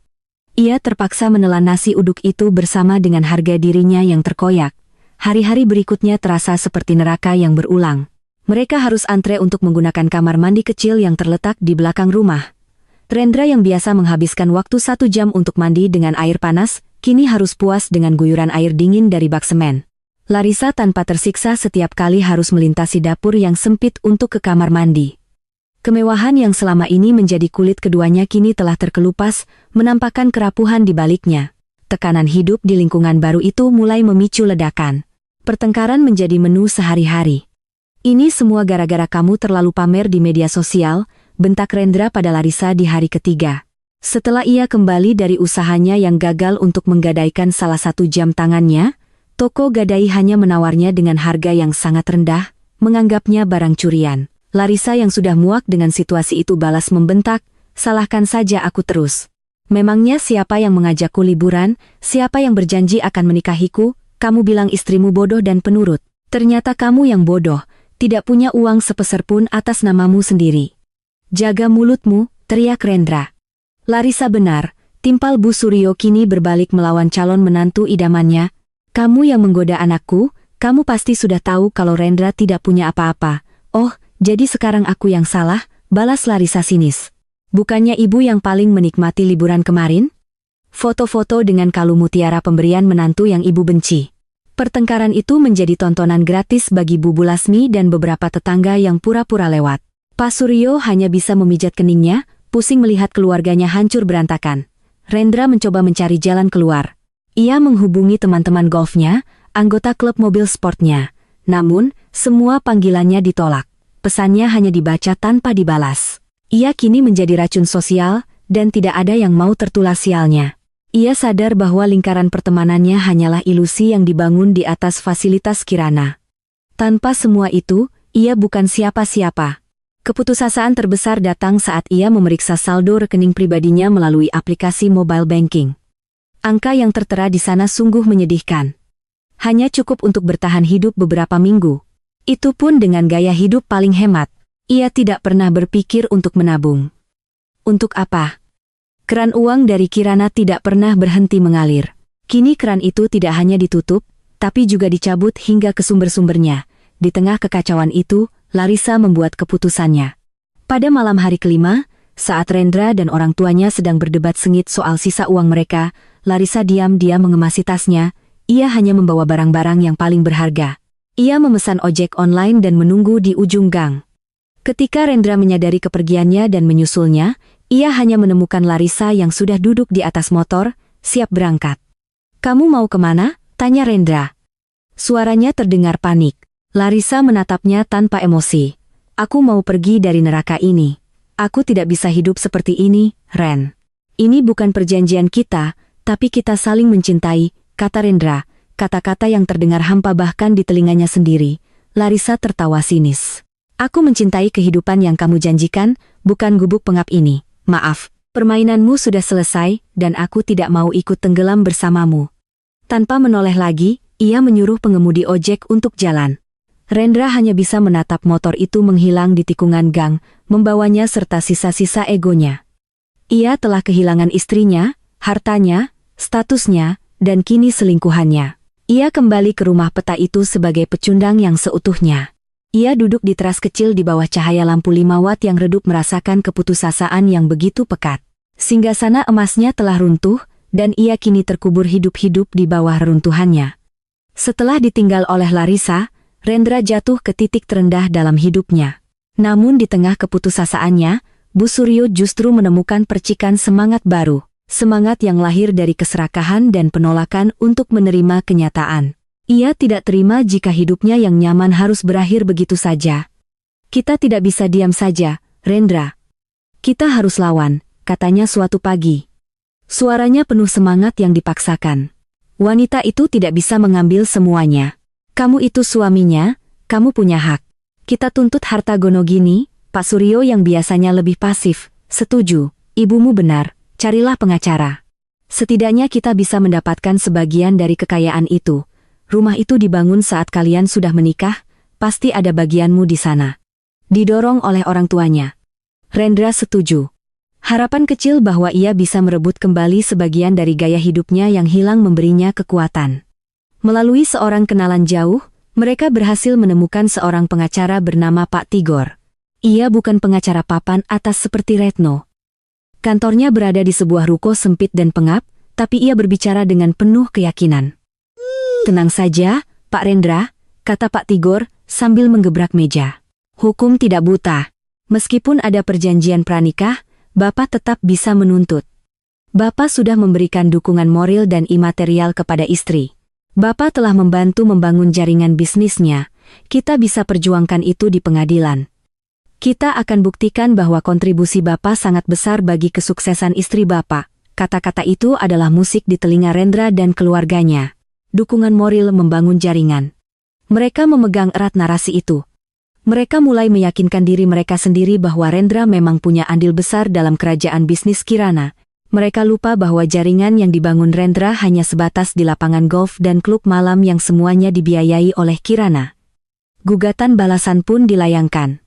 Ia terpaksa menelan nasi uduk itu bersama dengan harga dirinya yang terkoyak. Hari-hari berikutnya terasa seperti neraka yang berulang. Mereka harus antre untuk menggunakan kamar mandi kecil yang terletak di belakang rumah. Rendra yang biasa menghabiskan waktu 1 jam untuk mandi dengan air panas, kini harus puas dengan guyuran air dingin dari bak semen. Larissa tanpa tersiksa setiap kali harus melintasi dapur yang sempit untuk ke kamar mandi. Kemewahan yang selama ini menjadi kulit keduanya kini telah terkelupas, menampakkan kerapuhan di baliknya. Tekanan hidup di lingkungan baru itu mulai memicu ledakan. Pertengkaran menjadi menu sehari-hari. Ini semua gara-gara kamu terlalu pamer di media sosial, bentak Rendra pada Larissa di hari ketiga. Setelah ia kembali dari usahanya yang gagal untuk menggadaikan salah satu jam tangannya, toko gadai hanya menawarnya dengan harga yang sangat rendah, menganggapnya barang curian. Larissa yang sudah muak dengan situasi itu balas membentak, salahkan saja aku terus. Memangnya siapa yang mengajakku liburan, siapa yang berjanji akan menikahiku, kamu bilang istrimu bodoh dan penurut. Ternyata kamu yang bodoh, tidak punya uang sepeser pun atas namamu sendiri. Jaga mulutmu, teriak Rendra. Larisa benar, timpal Bu Suryo kini berbalik melawan calon menantu idamannya. Kamu yang menggoda anakku, kamu pasti sudah tahu kalau Rendra tidak punya apa-apa. Oh, jadi sekarang aku yang salah, balas Larisa sinis. Bukannya ibu yang paling menikmati liburan kemarin? Foto-foto dengan kalung mutiara pemberian menantu yang ibu benci. Pertengkaran itu menjadi tontonan gratis bagi Bu Bulasmi dan beberapa tetangga yang pura-pura lewat. Pak Suryo hanya bisa memijat keningnya, pusing melihat keluarganya hancur berantakan. Rendra mencoba mencari jalan keluar. Ia menghubungi teman-teman golfnya, anggota klub mobil sportnya. Namun, semua panggilannya ditolak. Pesannya hanya dibaca tanpa dibalas. Ia kini menjadi racun sosial, dan tidak ada yang mau tertular sialnya. Ia sadar bahwa lingkaran pertemanannya hanyalah ilusi yang dibangun di atas fasilitas Kirana. Tanpa semua itu, ia bukan siapa-siapa. Keputusasaan terbesar datang saat ia memeriksa saldo rekening pribadinya melalui aplikasi mobile banking. Angka yang tertera di sana sungguh menyedihkan. Hanya cukup untuk bertahan hidup beberapa minggu. Itu pun dengan gaya hidup paling hemat. Ia tidak pernah berpikir untuk menabung. Untuk apa? Keran uang dari Kirana tidak pernah berhenti mengalir. Kini keran itu tidak hanya ditutup, tapi juga dicabut hingga ke sumber-sumbernya. Di tengah kekacauan itu, Larisa membuat keputusannya. Pada malam hari kelima, saat Rendra dan orang tuanya sedang berdebat sengit soal sisa uang mereka, Larisa diam-diam mengemasi tasnya. Ia hanya membawa barang-barang yang paling berharga. Ia memesan ojek online dan menunggu di ujung gang. Ketika Rendra menyadari kepergiannya dan menyusulnya, ia hanya menemukan Larisa yang sudah duduk di atas motor, siap berangkat. "Kamu mau kemana?" tanya Rendra. Suaranya terdengar panik. Larisa menatapnya tanpa emosi. "Aku mau pergi dari neraka ini. Aku tidak bisa hidup seperti ini, Ren. Ini bukan perjanjian kita, tapi kita saling mencintai," kata Rendra. Kata-kata yang terdengar hampa bahkan di telinganya sendiri. Larisa tertawa sinis. "Aku mencintai kehidupan yang kamu janjikan, bukan gubuk pengap ini. Maaf, permainanmu sudah selesai, dan aku tidak mau ikut tenggelam bersamamu." Tanpa menoleh lagi, ia menyuruh pengemudi ojek untuk jalan. Rendra hanya bisa menatap motor itu menghilang di tikungan gang, membawanya serta sisa-sisa egonya. Ia telah kehilangan istrinya, hartanya, statusnya, dan kini selingkuhannya. Ia kembali ke rumah peta itu sebagai pecundang yang seutuhnya. Ia duduk di teras kecil di bawah cahaya lampu 5 watt yang redup merasakan keputusasaan yang begitu pekat. Singgasana emasnya telah runtuh, dan ia kini terkubur hidup-hidup di bawah reruntuhannya. Setelah ditinggal oleh Larisa, Rendra jatuh ke titik terendah dalam hidupnya. Namun di tengah keputusasaannya, Bu Suryo justru menemukan percikan semangat baru. Semangat yang lahir dari keserakahan dan penolakan untuk menerima kenyataan. Ia tidak terima jika hidupnya yang nyaman harus berakhir begitu saja. "Kita tidak bisa diam saja, Rendra. Kita harus lawan," katanya suatu pagi. Suaranya penuh semangat yang dipaksakan. "Wanita itu tidak bisa mengambil semuanya. Kamu itu suaminya, kamu punya hak. Kita tuntut harta Gonogini." Pak Suryo yang biasanya lebih pasif, "Setuju, ibumu benar, carilah pengacara. Setidaknya kita bisa mendapatkan sebagian dari kekayaan itu. Rumah itu dibangun saat kalian sudah menikah, pasti ada bagianmu di sana." Didorong oleh orang tuanya. Rendra setuju. Harapan kecil bahwa ia bisa merebut kembali sebagian dari gaya hidupnya yang hilang memberinya kekuatan. Melalui seorang kenalan jauh, mereka berhasil menemukan seorang pengacara bernama Pak Tigor. Ia bukan pengacara papan atas seperti Retno. Kantornya berada di sebuah ruko sempit dan pengap, tapi ia berbicara dengan penuh keyakinan. "Tenang saja, Pak Rendra," kata Pak Tigor sambil menggebrak meja. "Hukum tidak buta. Meskipun ada perjanjian pranikah, Bapak tetap bisa menuntut. Bapak sudah memberikan dukungan moral dan imaterial kepada istri. Bapak telah membantu membangun jaringan bisnisnya. Kita bisa perjuangkan itu di pengadilan. Kita akan buktikan bahwa kontribusi Bapak sangat besar bagi kesuksesan istri Bapak." Kata-kata itu adalah musik di telinga Rendra dan keluarganya. Dukungan moral membangun jaringan. Mereka memegang erat narasi itu. Mereka mulai meyakinkan diri mereka sendiri bahwa Rendra memang punya andil besar dalam kerajaan bisnis Kirana. Mereka lupa bahwa jaringan yang dibangun Rendra hanya sebatas di lapangan golf dan klub malam yang semuanya dibiayai oleh Kirana. Gugatan balasan pun dilayangkan.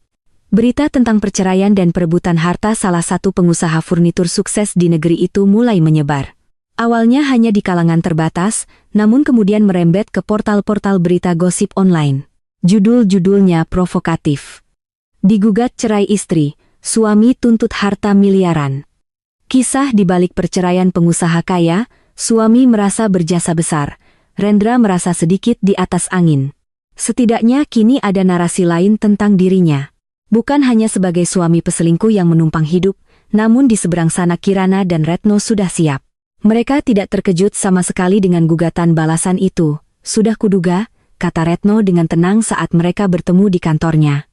Berita tentang perceraian dan perebutan harta salah satu pengusaha furnitur sukses di negeri itu mulai menyebar. Awalnya hanya di kalangan terbatas, namun kemudian merembet ke portal-portal berita gosip online. Judul-judulnya provokatif. Digugat cerai istri, suami tuntut harta miliaran. Kisah di balik perceraian pengusaha kaya, suami merasa berjasa besar, Rendra merasa sedikit di atas angin. Setidaknya kini ada narasi lain tentang dirinya. Bukan hanya sebagai suami peselingkuh yang menumpang hidup, namun di seberang sana Kirana dan Retno sudah siap. Mereka tidak terkejut sama sekali dengan gugatan balasan itu. Sudah kuduga, kata Retno dengan tenang saat mereka bertemu di kantornya.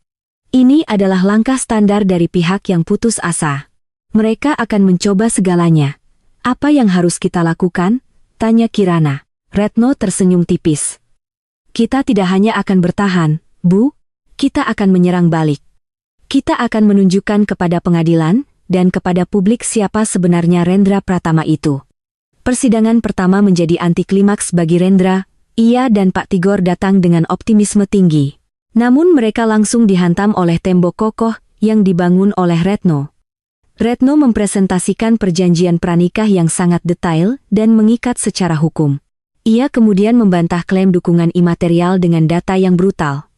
Ini adalah langkah standar dari pihak yang putus asa. Mereka akan mencoba segalanya. Apa yang harus kita lakukan? Tanya Kirana. Retno tersenyum tipis. Kita tidak hanya akan bertahan, Bu. Kita akan menyerang balik. Kita akan menunjukkan kepada pengadilan dan kepada publik siapa sebenarnya Rendra Pratama itu. Persidangan pertama menjadi anti klimaks bagi Rendra. Ia dan Pak Tigor datang dengan optimisme tinggi. Namun mereka langsung dihantam oleh tembok kokoh yang dibangun oleh Retno. Retno mempresentasikan perjanjian pranikah yang sangat detail dan mengikat secara hukum. Ia kemudian membantah klaim dukungan imaterial dengan data yang brutal.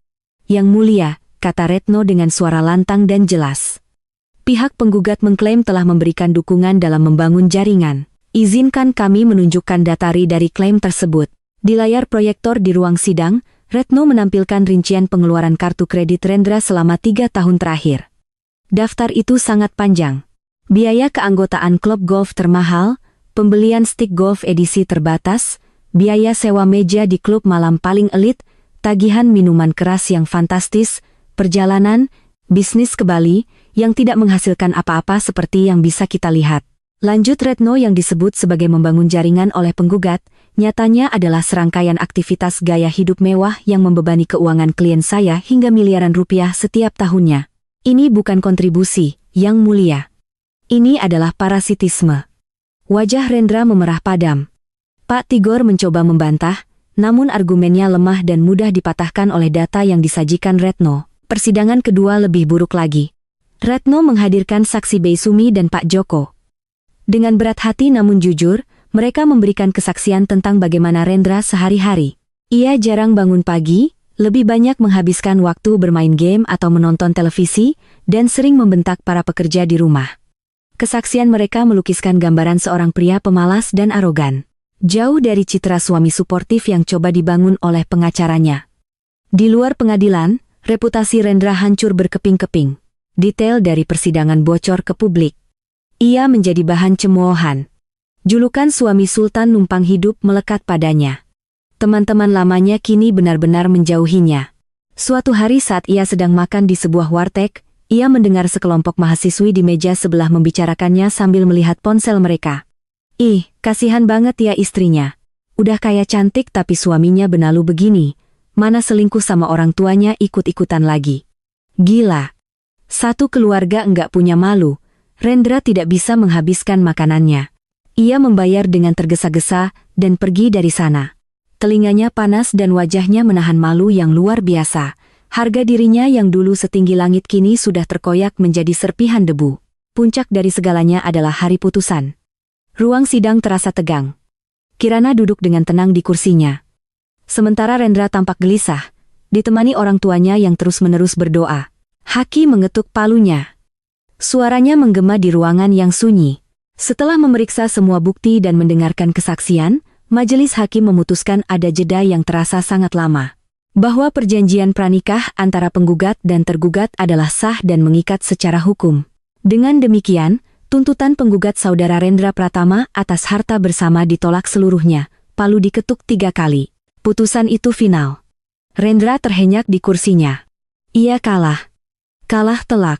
Yang mulia, kata Retno dengan suara lantang dan jelas. Pihak penggugat mengklaim telah memberikan dukungan dalam membangun jaringan. Izinkan kami menunjukkan data dari klaim tersebut. Di layar proyektor di ruang sidang, Retno menampilkan rincian pengeluaran kartu kredit Rendra selama 3 tahun terakhir. Daftar itu sangat panjang. Biaya keanggotaan klub golf termahal, pembelian stick golf edisi terbatas, biaya sewa meja di klub malam paling elit, tagihan minuman keras yang fantastis, perjalanan, bisnis ke Bali, yang tidak menghasilkan apa-apa seperti yang bisa kita lihat. Lanjut Retno yang disebut sebagai membangun jaringan oleh penggugat, nyatanya adalah serangkaian aktivitas gaya hidup mewah yang membebani keuangan klien saya hingga miliaran rupiah setiap tahunnya. Ini bukan kontribusi, yang mulia. Ini adalah parasitisme. Wajah Rendra memerah padam. Pak Tigor mencoba membantah, namun argumennya lemah dan mudah dipatahkan oleh data yang disajikan Retno. Persidangan kedua lebih buruk lagi. Retno menghadirkan saksi Beisumi dan Pak Joko. Dengan berat hati namun jujur, mereka memberikan kesaksian tentang bagaimana Rendra sehari-hari. Ia jarang bangun pagi, lebih banyak menghabiskan waktu bermain game atau menonton televisi, dan sering membentak para pekerja di rumah. Kesaksian mereka melukiskan gambaran seorang pria pemalas dan arogan. Jauh dari citra suami suportif yang coba dibangun oleh pengacaranya. Di luar pengadilan, reputasi Rendra hancur berkeping-keping. Detail dari persidangan bocor ke publik. Ia menjadi bahan cemoohan. Julukan suami Sultan numpang hidup melekat padanya. Teman-teman lamanya kini benar-benar menjauhinya. Suatu hari saat ia sedang makan di sebuah warteg, ia mendengar sekelompok mahasiswi di meja sebelah membicarakannya sambil melihat ponsel mereka. Ih, kasihan banget ya istrinya. Udah kaya cantik tapi suaminya benalu begini. Mana selingkuh sama orang tuanya ikut-ikutan lagi. Gila. Satu keluarga enggak punya malu. Rendra tidak bisa menghabiskan makanannya. Ia membayar dengan tergesa-gesa dan pergi dari sana. Telinganya panas dan wajahnya menahan malu yang luar biasa. Harga dirinya yang dulu setinggi langit kini sudah terkoyak menjadi serpihan debu. Puncak dari segalanya adalah hari putusan. Ruang sidang terasa tegang. Kirana duduk dengan tenang di kursinya. Sementara Rendra tampak gelisah, ditemani orang tuanya yang terus-menerus berdoa. Hakim mengetuk palunya. Suaranya menggema di ruangan yang sunyi. Setelah memeriksa semua bukti dan mendengarkan kesaksian, majelis hakim memutuskan ada jeda yang terasa sangat lama. Bahwa perjanjian pranikah antara penggugat dan tergugat adalah sah dan mengikat secara hukum. Dengan demikian, tuntutan penggugat saudara Rendra Pratama atas harta bersama ditolak seluruhnya. Palu diketuk 3 kali. Putusan itu final. Rendra terhenyak di kursinya. Ia kalah. Kalah telak.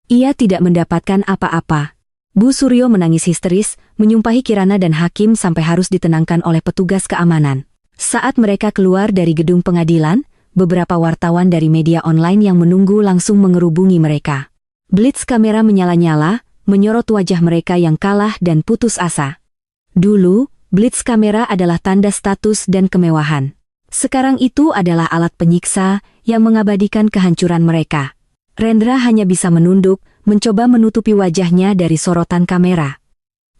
Ia tidak mendapatkan apa-apa. Bu Suryo menangis histeris, menyumpahi Kirana dan hakim sampai harus ditenangkan oleh petugas keamanan. Saat mereka keluar dari gedung pengadilan, beberapa wartawan dari media online yang menunggu langsung mengerubungi mereka. Blitz kamera menyala-nyala, menyorot wajah mereka yang kalah dan putus asa. Dulu, blitz kamera adalah tanda status dan kemewahan. Sekarang itu adalah alat penyiksa yang mengabadikan kehancuran mereka. Rendra hanya bisa menunduk, mencoba menutupi wajahnya dari sorotan kamera.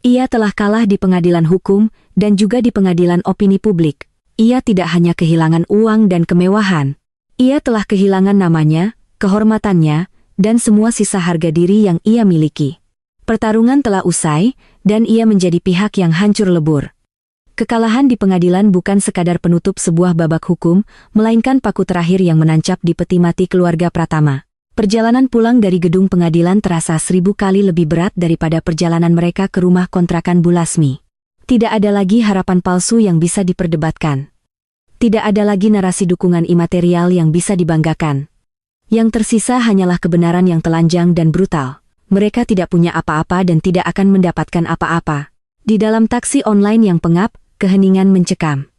Ia telah kalah di pengadilan hukum dan juga di pengadilan opini publik. Ia tidak hanya kehilangan uang dan kemewahan. Ia telah kehilangan namanya, kehormatannya, dan semua sisa harga diri yang ia miliki. Pertarungan telah usai, dan ia menjadi pihak yang hancur lebur. Kekalahan di pengadilan bukan sekadar penutup sebuah babak hukum, melainkan paku terakhir yang menancap di peti mati keluarga Pratama. Perjalanan pulang dari gedung pengadilan terasa 1000 kali lebih berat daripada perjalanan mereka ke rumah kontrakan Bu Lasmi. Tidak ada lagi harapan palsu yang bisa diperdebatkan. Tidak ada lagi narasi dukungan imaterial yang bisa dibanggakan. Yang tersisa hanyalah kebenaran yang telanjang dan brutal. Mereka tidak punya apa-apa dan tidak akan mendapatkan apa-apa. Di dalam taksi online yang pengap, keheningan mencekam.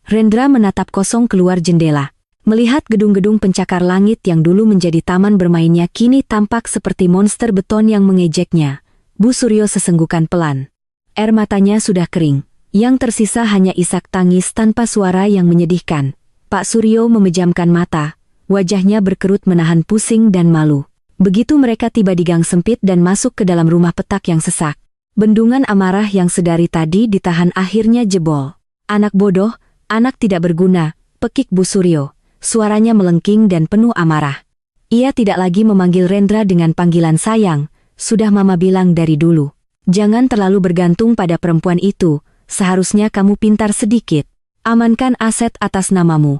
Rendra menatap kosong keluar jendela. Melihat gedung-gedung pencakar langit yang dulu menjadi taman bermainnya kini tampak seperti monster beton yang mengejeknya. Bu Suryo sesenggukan pelan. Air matanya sudah kering. Yang tersisa hanya isak tangis tanpa suara yang menyedihkan. Pak Suryo memejamkan mata. Wajahnya berkerut menahan pusing dan malu. Begitu mereka tiba di gang sempit dan masuk ke dalam rumah petak yang sesak. Bendungan amarah yang sedari tadi ditahan akhirnya jebol. Anak bodoh, anak tidak berguna, pekik Bu Suryo. Suaranya melengking dan penuh amarah. Ia tidak lagi memanggil Rendra dengan panggilan sayang, sudah Mama bilang dari dulu. Jangan terlalu bergantung pada perempuan itu, seharusnya kamu pintar sedikit. Amankan aset atas namamu.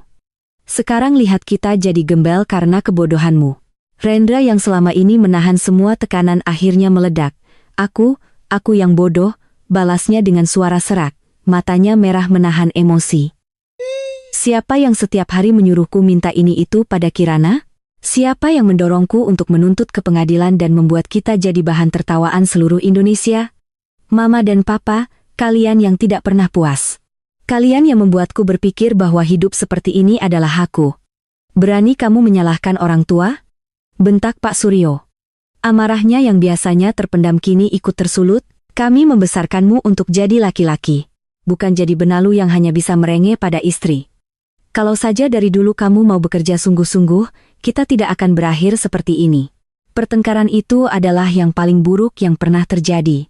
Sekarang lihat kita jadi gembel karena kebodohanmu. Rendra yang selama ini menahan semua tekanan akhirnya meledak. Aku yang bodoh, balasnya dengan suara serak, matanya merah menahan emosi. Siapa yang setiap hari menyuruhku minta ini itu pada Kirana? Siapa yang mendorongku untuk menuntut ke pengadilan dan membuat kita jadi bahan tertawaan seluruh Indonesia? Mama dan Papa, kalian yang tidak pernah puas. Kalian yang membuatku berpikir bahwa hidup seperti ini adalah hakku. Berani kamu menyalahkan orang tua? Bentak Pak Suryo. Amarahnya yang biasanya terpendam kini ikut tersulut. Kami membesarkanmu untuk jadi laki-laki, bukan jadi benalu yang hanya bisa merengek pada istri. Kalau saja dari dulu kamu mau bekerja sungguh-sungguh, kita tidak akan berakhir seperti ini. Pertengkaran itu adalah yang paling buruk yang pernah terjadi.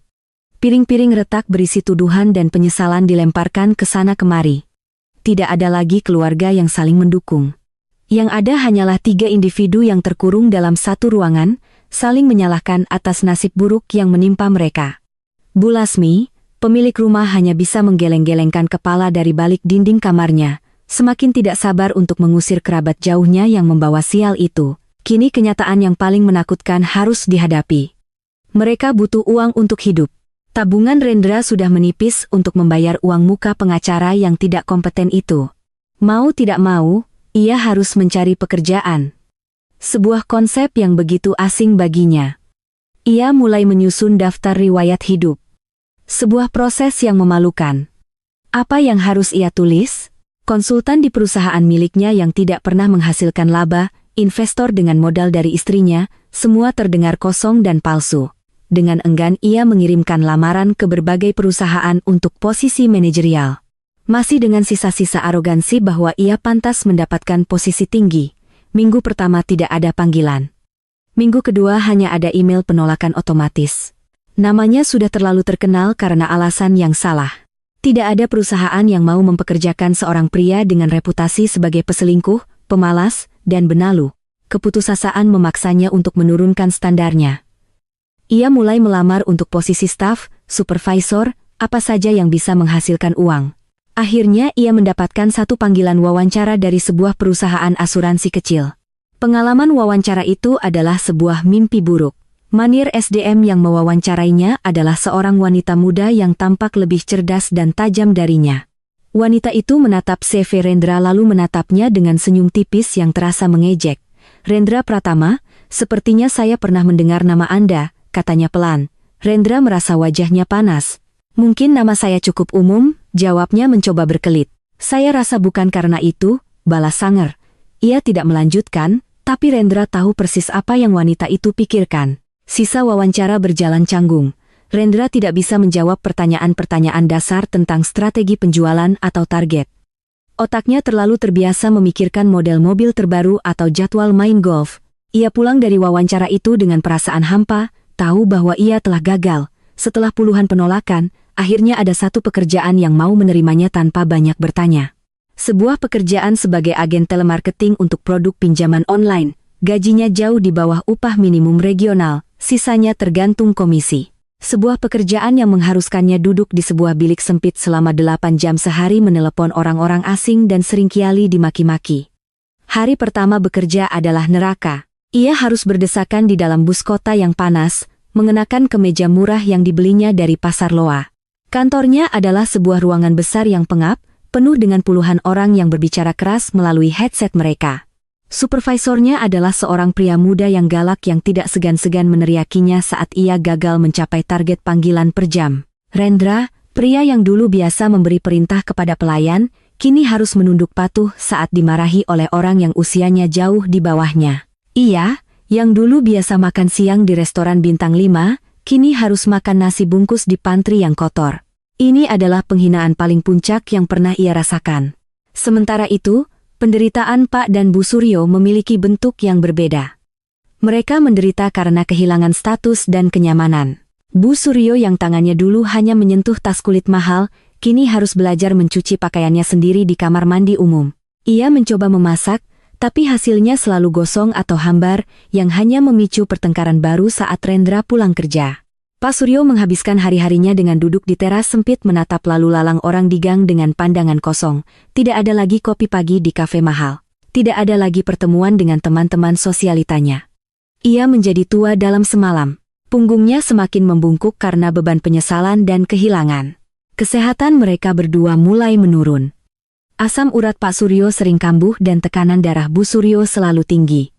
Piring-piring retak berisi tuduhan dan penyesalan dilemparkan ke sana kemari. Tidak ada lagi keluarga yang saling mendukung. Yang ada hanyalah 3 individu yang terkurung dalam satu ruangan, saling menyalahkan atas nasib buruk yang menimpa mereka. Bu Lasmi, pemilik rumah hanya bisa menggeleng-gelengkan kepala dari balik dinding kamarnya. Semakin tidak sabar untuk mengusir kerabat jauhnya yang membawa sial itu. Kini kenyataan yang paling menakutkan harus dihadapi. Mereka butuh uang untuk hidup. Tabungan Rendra sudah menipis untuk membayar uang muka pengacara yang tidak kompeten itu. Mau tidak mau, ia harus mencari pekerjaan. Sebuah konsep yang begitu asing baginya. Ia mulai menyusun daftar riwayat hidup. Sebuah proses yang memalukan. Apa yang harus ia tulis? Konsultan di perusahaan miliknya yang tidak pernah menghasilkan laba, investor dengan modal dari istrinya, semua terdengar kosong dan palsu. Dengan enggan ia mengirimkan lamaran ke berbagai perusahaan untuk posisi manajerial. Masih dengan sisa-sisa arogansi bahwa ia pantas mendapatkan posisi tinggi. Minggu pertama tidak ada panggilan. Minggu kedua hanya ada email penolakan otomatis. Namanya sudah terlalu terkenal karena alasan yang salah. Tidak ada perusahaan yang mau mempekerjakan seorang pria dengan reputasi sebagai peselingkuh, pemalas, dan benalu. Keputusasaan memaksanya untuk menurunkan standarnya. Ia mulai melamar untuk posisi staf, supervisor, apa saja yang bisa menghasilkan uang. Akhirnya ia mendapatkan satu panggilan wawancara dari sebuah perusahaan asuransi kecil. Pengalaman wawancara itu adalah sebuah mimpi buruk. Manir SDM yang mewawancarainya adalah seorang wanita muda yang tampak lebih cerdas dan tajam darinya. Wanita itu menatap CV Rendra lalu menatapnya dengan senyum tipis yang terasa mengejek. Rendra Pratama, sepertinya saya pernah mendengar nama Anda, katanya pelan. Rendra merasa wajahnya panas. Mungkin nama saya cukup umum, jawabnya mencoba berkelit. Saya rasa bukan karena itu, balas Sanger. Ia tidak melanjutkan, tapi Rendra tahu persis apa yang wanita itu pikirkan. Sisa wawancara berjalan canggung. Rendra tidak bisa menjawab pertanyaan-pertanyaan dasar tentang strategi penjualan atau target. Otaknya terlalu terbiasa memikirkan model mobil terbaru atau jadwal main golf. Ia pulang dari wawancara itu dengan perasaan hampa, tahu bahwa ia telah gagal. Setelah puluhan penolakan, akhirnya ada satu pekerjaan yang mau menerimanya tanpa banyak bertanya. Sebuah pekerjaan sebagai agen telemarketing untuk produk pinjaman online. Gajinya jauh di bawah upah minimum regional, sisanya tergantung komisi. Sebuah pekerjaan yang mengharuskannya duduk di sebuah bilik sempit selama 8 jam sehari menelepon orang-orang asing dan seringkali dimaki-maki. Hari pertama bekerja adalah neraka. Ia harus berdesakan di dalam bus kota yang panas, mengenakan kemeja murah yang dibelinya dari pasar loa. Kantornya adalah sebuah ruangan besar yang pengap, penuh dengan puluhan orang yang berbicara keras melalui headset mereka. Supervisornya adalah seorang pria muda yang galak yang tidak segan-segan meneriakinya saat ia gagal mencapai target panggilan per jam. Rendra, pria yang dulu biasa memberi perintah kepada pelayan, kini harus menunduk patuh saat dimarahi oleh orang yang usianya jauh di bawahnya. Ia, yang dulu biasa makan siang di restoran bintang 5, kini harus makan nasi bungkus di pantry yang kotor. Ini adalah penghinaan paling puncak yang pernah ia rasakan. Sementara itu, penderitaan Pak dan Bu Suryo memiliki bentuk yang berbeda. Mereka menderita karena kehilangan status dan kenyamanan. Bu Suryo yang tangannya dulu hanya menyentuh tas kulit mahal, kini harus belajar mencuci pakaiannya sendiri di kamar mandi umum. Ia mencoba memasak, tapi hasilnya selalu gosong atau hambar, yang hanya memicu pertengkaran baru saat Rendra pulang kerja. Pak Suryo menghabiskan hari-harinya dengan duduk di teras sempit menatap lalu lalang orang di gang dengan pandangan kosong. Tidak ada lagi kopi pagi di kafe mahal. Tidak ada lagi pertemuan dengan teman-teman sosialitanya. Ia menjadi tua dalam semalam. Punggungnya semakin membungkuk karena beban penyesalan dan kehilangan. Kesehatan mereka berdua mulai menurun. Asam urat Pak Suryo sering kambuh dan tekanan darah Bu Suryo selalu tinggi.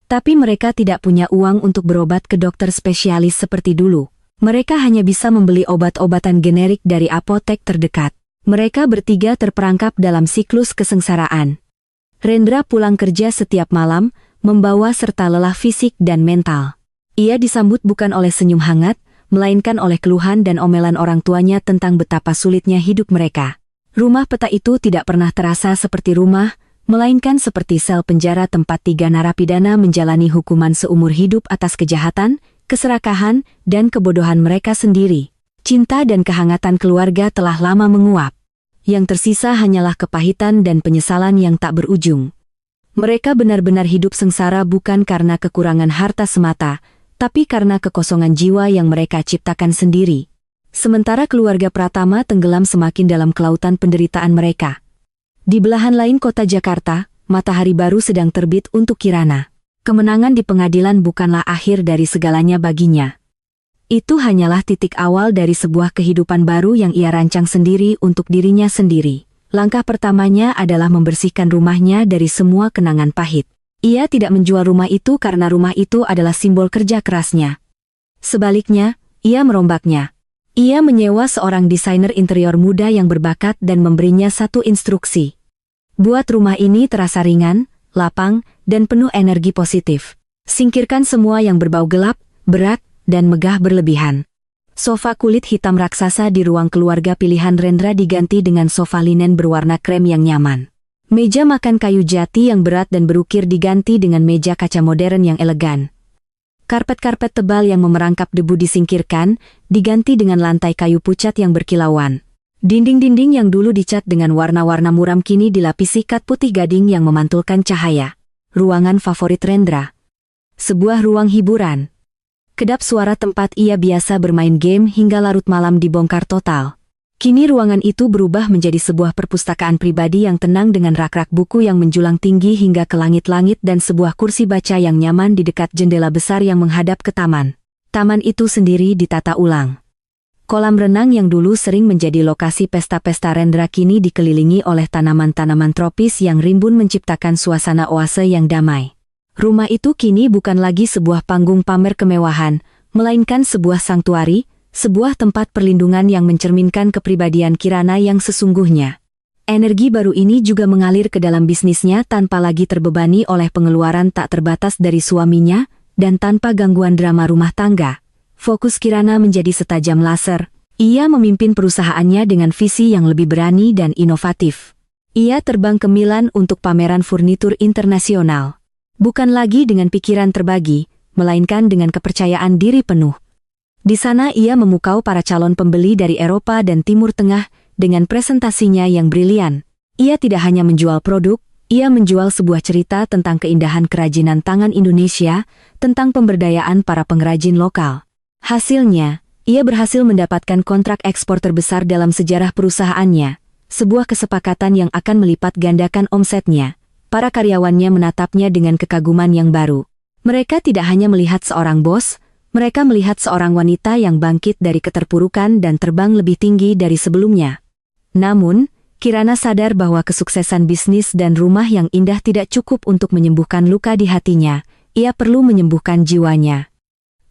Tapi mereka tidak punya uang untuk berobat ke dokter spesialis seperti dulu. Mereka hanya bisa membeli obat-obatan generik dari apotek terdekat. Mereka bertiga terperangkap dalam siklus kesengsaraan. Rendra pulang kerja setiap malam, membawa serta lelah fisik dan mental. Ia disambut bukan oleh senyum hangat, melainkan oleh keluhan dan omelan orang tuanya tentang betapa sulitnya hidup mereka. Rumah peta itu tidak pernah terasa seperti rumah, melainkan seperti sel penjara tempat 3 narapidana menjalani hukuman seumur hidup atas kejahatan, keserakahan, dan kebodohan mereka sendiri. Cinta dan kehangatan keluarga telah lama menguap. Yang tersisa hanyalah kepahitan dan penyesalan yang tak berujung. Mereka benar-benar hidup sengsara bukan karena kekurangan harta semata, tapi karena kekosongan jiwa yang mereka ciptakan sendiri. Sementara keluarga Pratama tenggelam semakin dalam kelautan penderitaan mereka. Di belahan lain kota Jakarta, matahari baru sedang terbit untuk Kirana. Kemenangan di pengadilan bukanlah akhir dari segalanya baginya. Itu hanyalah titik awal dari sebuah kehidupan baru yang ia rancang sendiri untuk dirinya sendiri. Langkah pertamanya adalah membersihkan rumahnya dari semua kenangan pahit. Ia tidak menjual rumah itu karena rumah itu adalah simbol kerja kerasnya. Sebaliknya, ia merombaknya. Ia menyewa seorang desainer interior muda yang berbakat dan memberinya satu instruksi. Buat rumah ini terasa ringan, lapang, dan penuh energi positif. Singkirkan semua yang berbau gelap, berat, dan megah berlebihan. Sofa kulit hitam raksasa di ruang keluarga pilihan Rendra diganti dengan sofa linen berwarna krem yang nyaman. Meja makan kayu jati yang berat dan berukir diganti dengan meja kaca modern yang elegan. Karpet-karpet tebal yang memerangkap debu disingkirkan, diganti dengan lantai kayu pucat yang berkilauan. Dinding-dinding yang dulu dicat dengan warna-warna muram kini dilapisi kat putih gading yang memantulkan cahaya. Ruangan favorit Rendra. Sebuah ruang hiburan. Kedap suara tempat ia biasa bermain game hingga larut malam dibongkar total. Kini ruangan itu berubah menjadi sebuah perpustakaan pribadi yang tenang dengan rak-rak buku yang menjulang tinggi hingga ke langit-langit dan sebuah kursi baca yang nyaman di dekat jendela besar yang menghadap ke taman. Taman itu sendiri ditata ulang. Kolam renang yang dulu sering menjadi lokasi pesta-pesta Rendra kini dikelilingi oleh tanaman-tanaman tropis yang rimbun menciptakan suasana oase yang damai. Rumah itu kini bukan lagi sebuah panggung pamer kemewahan, melainkan sebuah sanktuari, sebuah tempat perlindungan yang mencerminkan kepribadian Kirana yang sesungguhnya. Energi baru ini juga mengalir ke dalam bisnisnya tanpa lagi terbebani oleh pengeluaran tak terbatas dari suaminya, dan tanpa gangguan drama rumah tangga. Fokus Kirana menjadi setajam laser. Ia memimpin perusahaannya dengan visi yang lebih berani dan inovatif. Ia terbang ke Milan untuk pameran furnitur internasional. Bukan lagi dengan pikiran terbagi, melainkan dengan kepercayaan diri penuh. Di sana ia memukau para calon pembeli dari Eropa dan Timur Tengah dengan presentasinya yang brilian. Ia tidak hanya menjual produk, ia menjual sebuah cerita tentang keindahan kerajinan tangan Indonesia, tentang pemberdayaan para pengrajin lokal. Hasilnya, ia berhasil mendapatkan kontrak ekspor terbesar dalam sejarah perusahaannya, sebuah kesepakatan yang akan melipat gandakan omsetnya. Para karyawannya menatapnya dengan kekaguman yang baru. Mereka tidak hanya melihat seorang bos, mereka melihat seorang wanita yang bangkit dari keterpurukan dan terbang lebih tinggi dari sebelumnya. Namun, Kirana sadar bahwa kesuksesan bisnis dan rumah yang indah tidak cukup untuk menyembuhkan luka di hatinya, ia perlu menyembuhkan jiwanya.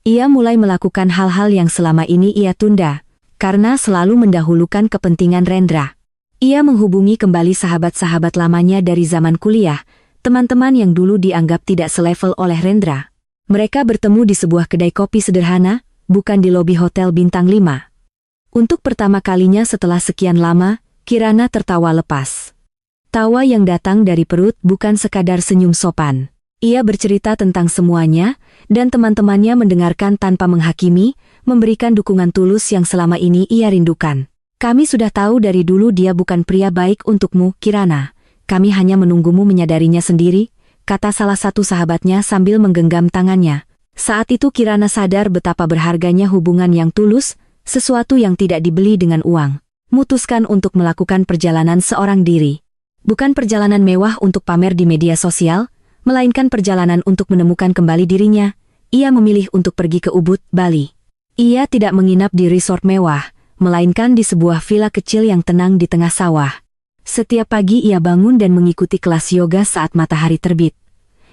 Ia mulai melakukan hal-hal yang selama ini ia tunda, karena selalu mendahulukan kepentingan Rendra. Ia menghubungi kembali sahabat-sahabat lamanya dari zaman kuliah, teman-teman yang dulu dianggap tidak selevel oleh Rendra. Mereka bertemu di sebuah kedai kopi sederhana, bukan di lobi hotel bintang 5. Untuk pertama kalinya setelah sekian lama, Kirana tertawa lepas. Tawa yang datang dari perut bukan sekadar senyum sopan. Ia bercerita tentang semuanya, dan teman-temannya mendengarkan tanpa menghakimi, memberikan dukungan tulus yang selama ini ia rindukan. Kami sudah tahu dari dulu dia bukan pria baik untukmu, Kirana. Kami hanya menunggumu menyadarinya sendiri, kata salah satu sahabatnya sambil menggenggam tangannya. Saat itu Kirana sadar betapa berharganya hubungan yang tulus, sesuatu yang tidak dibeli dengan uang. Mutuskan untuk melakukan perjalanan seorang diri. Bukan perjalanan mewah untuk pamer di media sosial, melainkan perjalanan untuk menemukan kembali dirinya. Ia memilih untuk pergi ke Ubud, Bali. Ia tidak menginap di resort mewah, melainkan di sebuah villa kecil yang tenang di tengah sawah. Setiap pagi ia bangun dan mengikuti kelas yoga saat matahari terbit.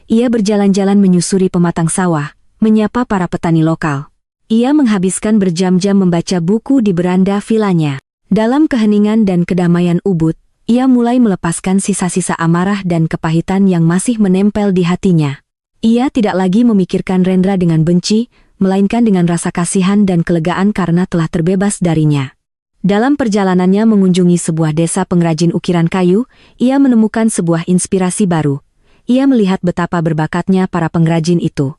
Ia berjalan-jalan menyusuri pematang sawah, menyapa para petani lokal. Ia menghabiskan berjam-jam membaca buku di beranda villanya. Dalam keheningan dan kedamaian Ubud, ia mulai melepaskan sisa-sisa amarah dan kepahitan yang masih menempel di hatinya. Ia tidak lagi memikirkan Rendra dengan benci, melainkan dengan rasa kasihan dan kelegaan karena telah terbebas darinya. Dalam perjalanannya mengunjungi sebuah desa pengrajin ukiran kayu, ia menemukan sebuah inspirasi baru. Ia melihat betapa berbakatnya para pengrajin itu.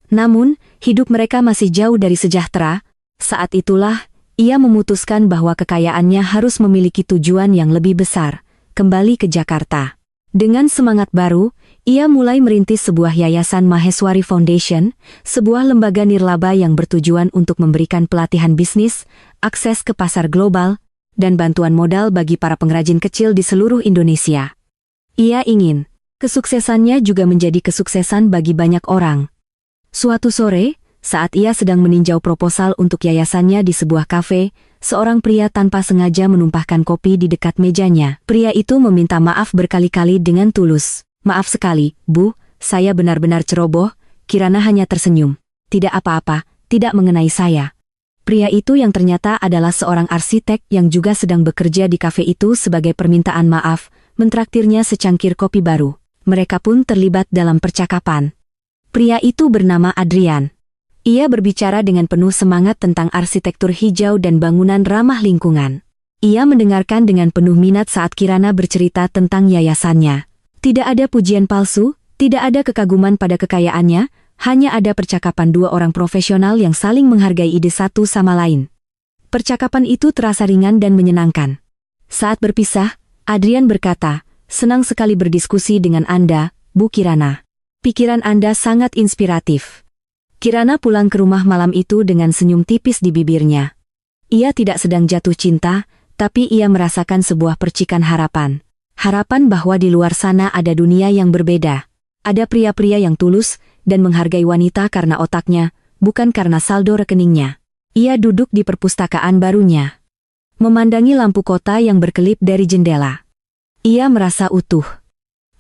Namun, hidup mereka masih jauh dari sejahtera. Saat itulah, ia memutuskan bahwa kekayaannya harus memiliki tujuan yang lebih besar, kembali ke Jakarta. Dengan semangat baru, ia mulai merintis sebuah yayasan Maheswari Foundation, sebuah lembaga nirlaba yang bertujuan untuk memberikan pelatihan bisnis, akses ke pasar global, dan bantuan modal bagi para pengrajin kecil di seluruh Indonesia. Ia ingin kesuksesannya juga menjadi kesuksesan bagi banyak orang. Suatu sore, saat ia sedang meninjau proposal untuk yayasannya di sebuah kafe, seorang pria tanpa sengaja menumpahkan kopi di dekat mejanya. Pria itu meminta maaf berkali-kali dengan tulus. "Maaf sekali, Bu, saya benar-benar ceroboh." Kirana hanya tersenyum. "Tidak apa-apa, tidak mengenai saya." Pria itu yang ternyata adalah seorang arsitek yang juga sedang bekerja di kafe itu sebagai permintaan maaf, mentraktirnya secangkir kopi baru. Mereka pun terlibat dalam percakapan. Pria itu bernama Adrian. Ia berbicara dengan penuh semangat tentang arsitektur hijau dan bangunan ramah lingkungan. Ia mendengarkan dengan penuh minat saat Kirana bercerita tentang yayasannya. Tidak ada pujian palsu, tidak ada kekaguman pada kekayaannya, hanya ada percakapan dua orang profesional yang saling menghargai ide satu sama lain. Percakapan itu terasa ringan dan menyenangkan. Saat berpisah, Adrian berkata, "Senang sekali berdiskusi dengan Anda, Bu Kirana. Pikiran Anda sangat inspiratif." Kirana pulang ke rumah malam itu dengan senyum tipis di bibirnya. Ia tidak sedang jatuh cinta, tapi ia merasakan sebuah percikan harapan. Harapan bahwa di luar sana ada dunia yang berbeda. Ada pria-pria yang tulus dan menghargai wanita karena otaknya, bukan karena saldo rekeningnya. Ia duduk di perpustakaan barunya, memandangi lampu kota yang berkelip dari jendela. Ia merasa utuh.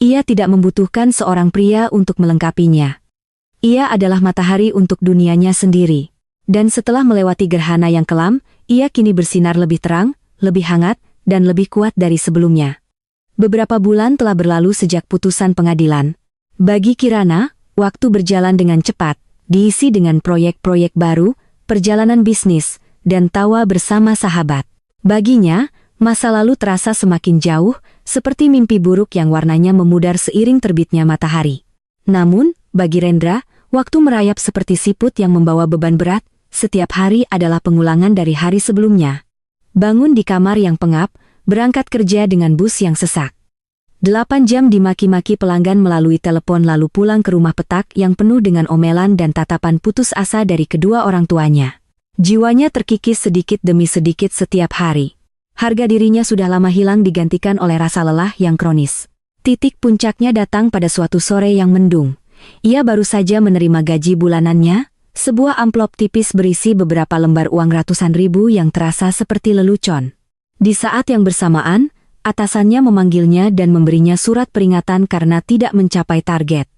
Ia tidak membutuhkan seorang pria untuk melengkapinya. Ia adalah matahari untuk dunianya sendiri. Dan setelah melewati gerhana yang kelam, ia kini bersinar lebih terang, lebih hangat, dan lebih kuat dari sebelumnya. Beberapa bulan telah berlalu sejak putusan pengadilan. Bagi Kirana, waktu berjalan dengan cepat, diisi dengan proyek-proyek baru, perjalanan bisnis, dan tawa bersama sahabat. Baginya, masa lalu terasa semakin jauh, seperti mimpi buruk yang warnanya memudar seiring terbitnya matahari. Namun, bagi Rendra, waktu merayap seperti siput yang membawa beban berat, setiap hari adalah pengulangan dari hari sebelumnya. Bangun di kamar yang pengap, berangkat kerja dengan bus yang sesak. 8 jam dimaki-maki pelanggan melalui telepon lalu pulang ke rumah petak yang penuh dengan omelan dan tatapan putus asa dari kedua orang tuanya. Jiwanya terkikis sedikit demi sedikit setiap hari. Harga dirinya sudah lama hilang digantikan oleh rasa lelah yang kronis. Titik puncaknya datang pada suatu sore yang mendung. Ia baru saja menerima gaji bulanannya, sebuah amplop tipis berisi beberapa lembar uang ratusan ribu yang terasa seperti lelucon. Di saat yang bersamaan, atasannya memanggilnya dan memberinya surat peringatan karena tidak mencapai target.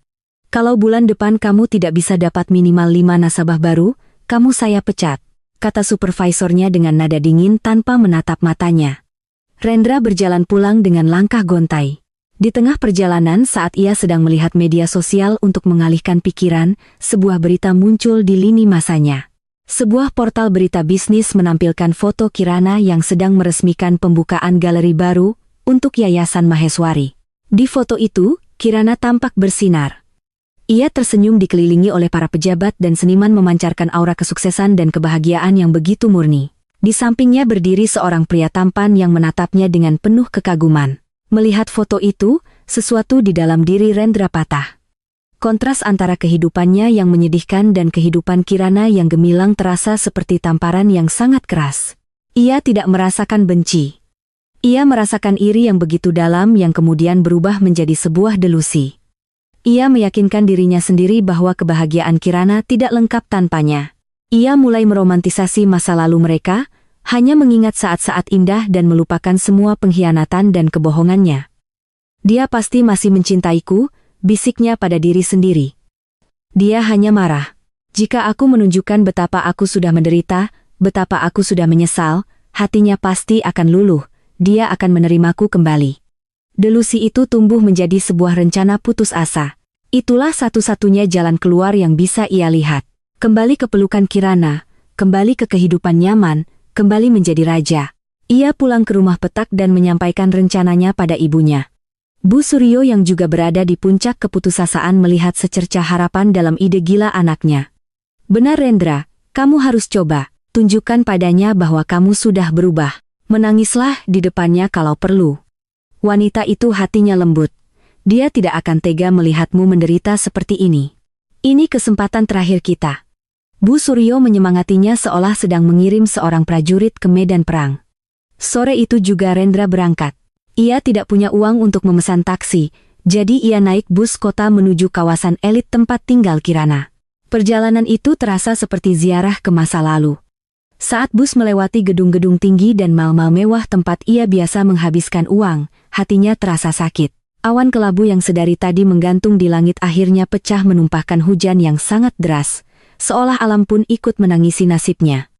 Kalau bulan depan kamu tidak bisa dapat minimal 5 nasabah baru, kamu saya pecat, kata supervisornya dengan nada dingin tanpa menatap matanya. Rendra berjalan pulang dengan langkah gontai. Di tengah perjalanan saat ia sedang melihat media sosial untuk mengalihkan pikiran, sebuah berita muncul di lini masanya. Sebuah portal berita bisnis menampilkan foto Kirana yang sedang meresmikan pembukaan galeri baru untuk Yayasan Maheswari. Di foto itu, Kirana tampak bersinar. Ia tersenyum dikelilingi oleh para pejabat dan seniman memancarkan aura kesuksesan dan kebahagiaan yang begitu murni. Di sampingnya berdiri seorang pria tampan yang menatapnya dengan penuh kekaguman. Melihat foto itu, sesuatu di dalam diri Rendra patah. Kontras antara kehidupannya yang menyedihkan dan kehidupan Kirana yang gemilang terasa seperti tamparan yang sangat keras. Ia tidak merasakan benci. Ia merasakan iri yang begitu dalam yang kemudian berubah menjadi sebuah delusi. Ia meyakinkan dirinya sendiri bahwa kebahagiaan Kirana tidak lengkap tanpanya. Ia mulai meromantisasi masa lalu mereka, hanya mengingat saat-saat indah dan melupakan semua pengkhianatan dan kebohongannya. Dia pasti masih mencintaiku, bisiknya pada diri sendiri. Dia hanya marah. Jika aku menunjukkan betapa aku sudah menderita, betapa aku sudah menyesal, hatinya pasti akan luluh, dia akan menerimaku kembali. Delusi itu tumbuh menjadi sebuah rencana putus asa. Itulah satu-satunya jalan keluar yang bisa ia lihat. Kembali ke pelukan Kirana, kembali ke kehidupan nyaman, kembali menjadi raja. Ia pulang ke rumah petak dan menyampaikan rencananya pada ibunya. Bu Suryo yang juga berada di puncak keputusasaan melihat secercah harapan dalam ide gila anaknya. Benar Rendra, kamu harus coba, tunjukkan padanya bahwa kamu sudah berubah. Menangislah di depannya kalau perlu. Wanita itu hatinya lembut. Dia tidak akan tega melihatmu menderita seperti ini. Ini kesempatan terakhir kita. Bu Suryo menyemangatinya seolah sedang mengirim seorang prajurit ke medan perang. Sore itu juga Rendra berangkat. Ia tidak punya uang untuk memesan taksi, jadi ia naik bus kota menuju kawasan elit tempat tinggal Kirana. Perjalanan itu terasa seperti ziarah ke masa lalu. Saat bus melewati gedung-gedung tinggi dan mal-mal mewah tempat ia biasa menghabiskan uang, hatinya terasa sakit. Awan kelabu yang sedari tadi menggantung di langit akhirnya pecah menumpahkan hujan yang sangat deras, seolah alam pun ikut menangisi nasibnya.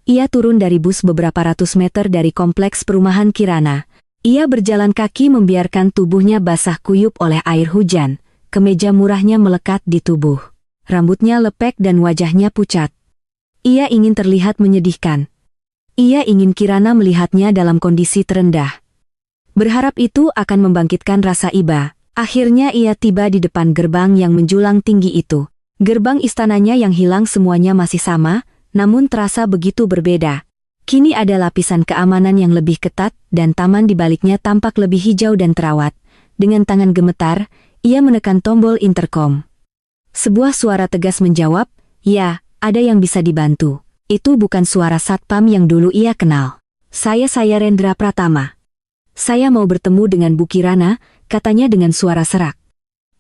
Ia turun dari bus beberapa ratus meter dari kompleks perumahan Kirana. Ia berjalan kaki membiarkan tubuhnya basah kuyup oleh air hujan, kemeja murahnya melekat di tubuh. Rambutnya lepek dan wajahnya pucat. Ia ingin terlihat menyedihkan. Ia ingin Kirana melihatnya dalam kondisi terendah. Berharap itu akan membangkitkan rasa iba. Akhirnya ia tiba di depan gerbang yang menjulang tinggi itu. Gerbang istananya yang hilang semuanya masih sama, namun terasa begitu berbeda. Kini ada lapisan keamanan yang lebih ketat dan taman di baliknya tampak lebih hijau dan terawat. Dengan tangan gemetar, ia menekan tombol interkom. Sebuah suara tegas menjawab, "Ya, ada yang bisa dibantu." Itu bukan suara satpam yang dulu ia kenal. Saya Rendra Pratama. Saya mau bertemu dengan Bu Kirana," katanya dengan suara serak.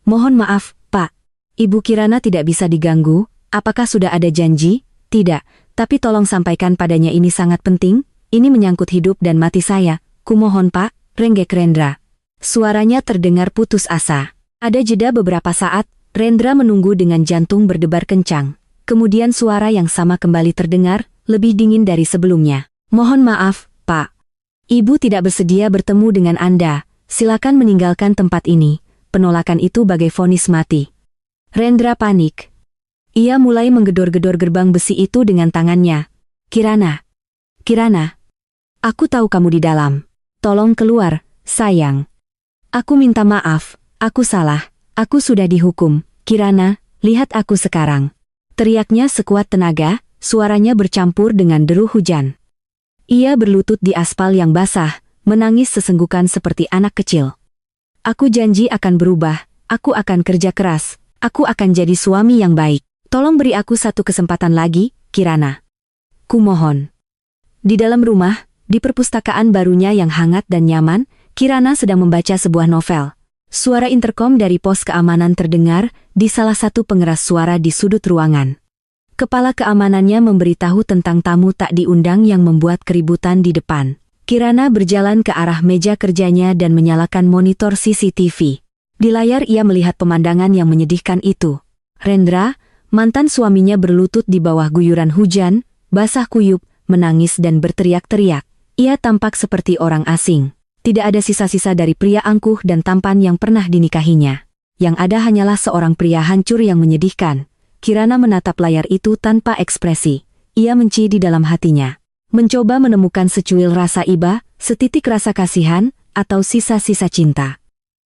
"Mohon maaf, Pak. Ibu Kirana tidak bisa diganggu, apakah sudah ada janji?" "Tidak. Tapi tolong sampaikan padanya ini sangat penting, ini menyangkut hidup dan mati saya, kumohon Pak," renggek Rendra. Suaranya terdengar putus asa. Ada jeda beberapa saat, Rendra menunggu dengan jantung berdebar kencang. Kemudian suara yang sama kembali terdengar, lebih dingin dari sebelumnya. "Mohon maaf, Pak. Ibu tidak bersedia bertemu dengan Anda, silakan meninggalkan tempat ini." Penolakan itu bagai vonis mati. Rendra panik. Ia mulai menggedor-gedor gerbang besi itu dengan tangannya. Kirana. Aku tahu kamu di dalam. Tolong keluar, sayang." Aku minta maaf, aku salah, aku sudah dihukum. Kirana, lihat aku sekarang. Teriaknya sekuat tenaga, suaranya bercampur dengan deru hujan. Ia berlutut di aspal yang basah, menangis sesenggukan seperti anak kecil. Aku janji akan berubah, aku akan kerja keras, aku akan jadi suami yang baik. Tolong beri aku satu kesempatan lagi, Kirana. Kumohon. Di dalam rumah, di perpustakaan barunya yang hangat dan nyaman, Kirana sedang membaca sebuah novel. Suara interkom dari pos keamanan terdengar di salah satu pengeras suara di sudut ruangan. Kepala keamanannya memberitahu tentang tamu tak diundang yang membuat keributan di depan. Kirana berjalan ke arah meja kerjanya dan menyalakan monitor CCTV. Di layar ia melihat pemandangan yang menyedihkan itu. Rendra, mantan suaminya berlutut di bawah guyuran hujan, basah kuyup, menangis dan berteriak-teriak. Ia tampak seperti orang asing. Tidak ada sisa-sisa dari pria angkuh dan tampan yang pernah dinikahinya. Yang ada hanyalah seorang pria hancur yang menyedihkan. Kirana menatap layar itu tanpa ekspresi. Ia menci di dalam hatinya. Mencoba menemukan secuil rasa iba, setitik rasa kasihan, atau sisa-sisa cinta.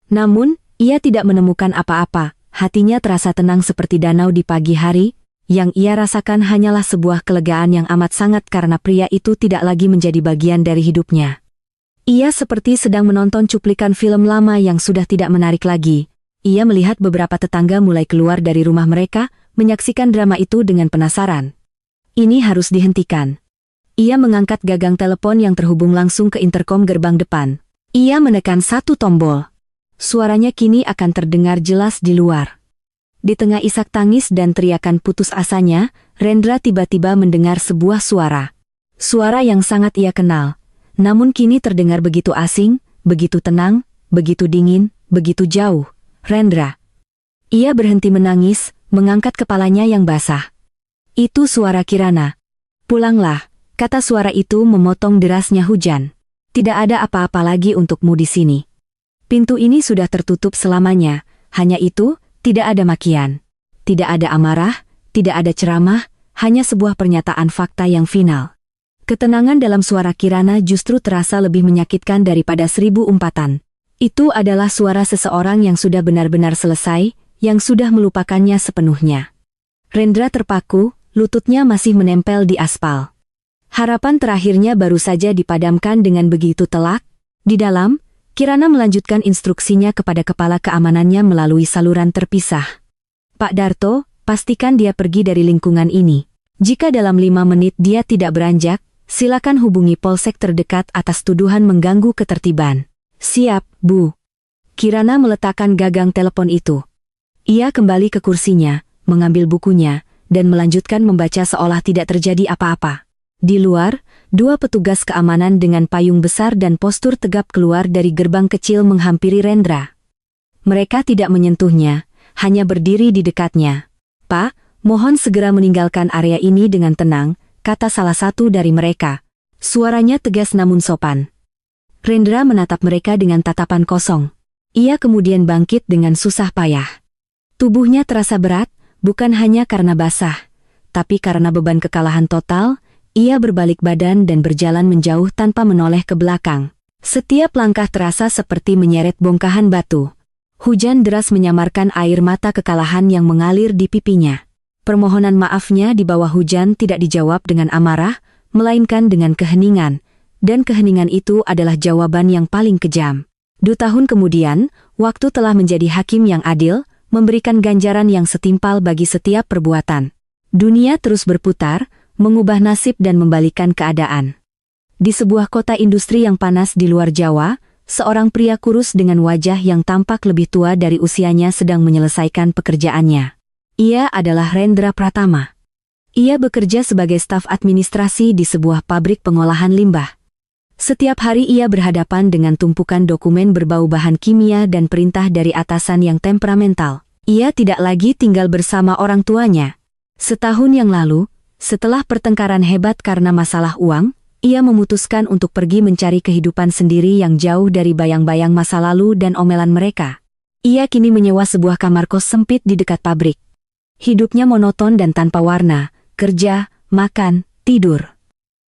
Namun, ia tidak menemukan apa-apa. Hatinya terasa tenang seperti danau di pagi hari. Yang ia rasakan hanyalah sebuah kelegaan yang amat sangat karena pria itu tidak lagi menjadi bagian dari hidupnya. Ia seperti sedang menonton cuplikan film lama yang sudah tidak menarik lagi. Ia melihat beberapa tetangga mulai keluar dari rumah mereka, menyaksikan drama itu dengan penasaran. Ini harus dihentikan. Ia mengangkat gagang telepon yang terhubung langsung ke interkom gerbang depan. Ia menekan satu tombol. Suaranya kini akan terdengar jelas di luar. Di tengah isak tangis dan teriakan putus asanya, Rendra tiba-tiba mendengar sebuah suara. Suara yang sangat ia kenal. Namun kini terdengar begitu asing, begitu tenang, begitu dingin, begitu jauh. Rendra. Ia berhenti menangis, mengangkat kepalanya yang basah. Itu suara Kirana. Pulanglah, kata suara itu memotong derasnya hujan. Tidak ada apa-apa lagi untukmu di sini. Pintu ini sudah tertutup selamanya, hanya itu, tidak ada makian. Tidak ada amarah, tidak ada ceramah, hanya sebuah pernyataan fakta yang final. Ketenangan dalam suara Kirana justru terasa lebih menyakitkan daripada 1000 umpatan. Itu adalah suara seseorang yang sudah benar-benar selesai, yang sudah melupakannya sepenuhnya. Rendra terpaku, lututnya masih menempel di aspal. Harapan terakhirnya baru saja dipadamkan dengan begitu telak. Di dalam, Kirana melanjutkan instruksinya kepada kepala keamanannya melalui saluran terpisah. Pak Darto, pastikan dia pergi dari lingkungan ini. Jika dalam 5 menit dia tidak beranjak, silakan hubungi polsek terdekat atas tuduhan mengganggu ketertiban. Siap, Bu. Kirana meletakkan gagang telepon itu. Ia kembali ke kursinya, mengambil bukunya, dan melanjutkan membaca seolah tidak terjadi apa-apa. Di luar, 2 petugas keamanan dengan payung besar dan postur tegap keluar dari gerbang kecil menghampiri Rendra. Mereka tidak menyentuhnya, hanya berdiri di dekatnya. Pak, mohon segera meninggalkan area ini dengan tenang, kata salah satu dari mereka. Suaranya tegas namun sopan. Rendra menatap mereka dengan tatapan kosong. Ia kemudian bangkit dengan susah payah. Tubuhnya terasa berat, bukan hanya karena basah, tapi karena beban kekalahan total. Ia berbalik badan dan berjalan menjauh tanpa menoleh ke belakang. Setiap langkah terasa seperti menyeret bongkahan batu. Hujan deras menyamarkan air mata kekalahan yang mengalir di pipinya. Permohonan maafnya di bawah hujan tidak dijawab dengan amarah, melainkan dengan keheningan. Dan keheningan itu adalah jawaban yang paling kejam. 2 tahun kemudian, waktu telah menjadi hakim yang adil, memberikan ganjaran yang setimpal bagi setiap perbuatan. Dunia terus berputar, mengubah nasib dan membalikan keadaan. Di sebuah kota industri yang panas di luar Jawa, seorang pria kurus dengan wajah yang tampak lebih tua dari usianya sedang menyelesaikan pekerjaannya. Ia adalah Rendra Pratama. Ia bekerja sebagai staf administrasi di sebuah pabrik pengolahan limbah. Setiap hari ia berhadapan dengan tumpukan dokumen berbau bahan kimia dan perintah dari atasan yang temperamental. Ia tidak lagi tinggal bersama orang tuanya. Setahun yang lalu, setelah pertengkaran hebat karena masalah uang, ia memutuskan untuk pergi mencari kehidupan sendiri yang jauh dari bayang-bayang masa lalu dan omelan mereka. Ia kini menyewa sebuah kamar kos sempit di dekat pabrik. Hidupnya monoton dan tanpa warna, kerja, makan, tidur.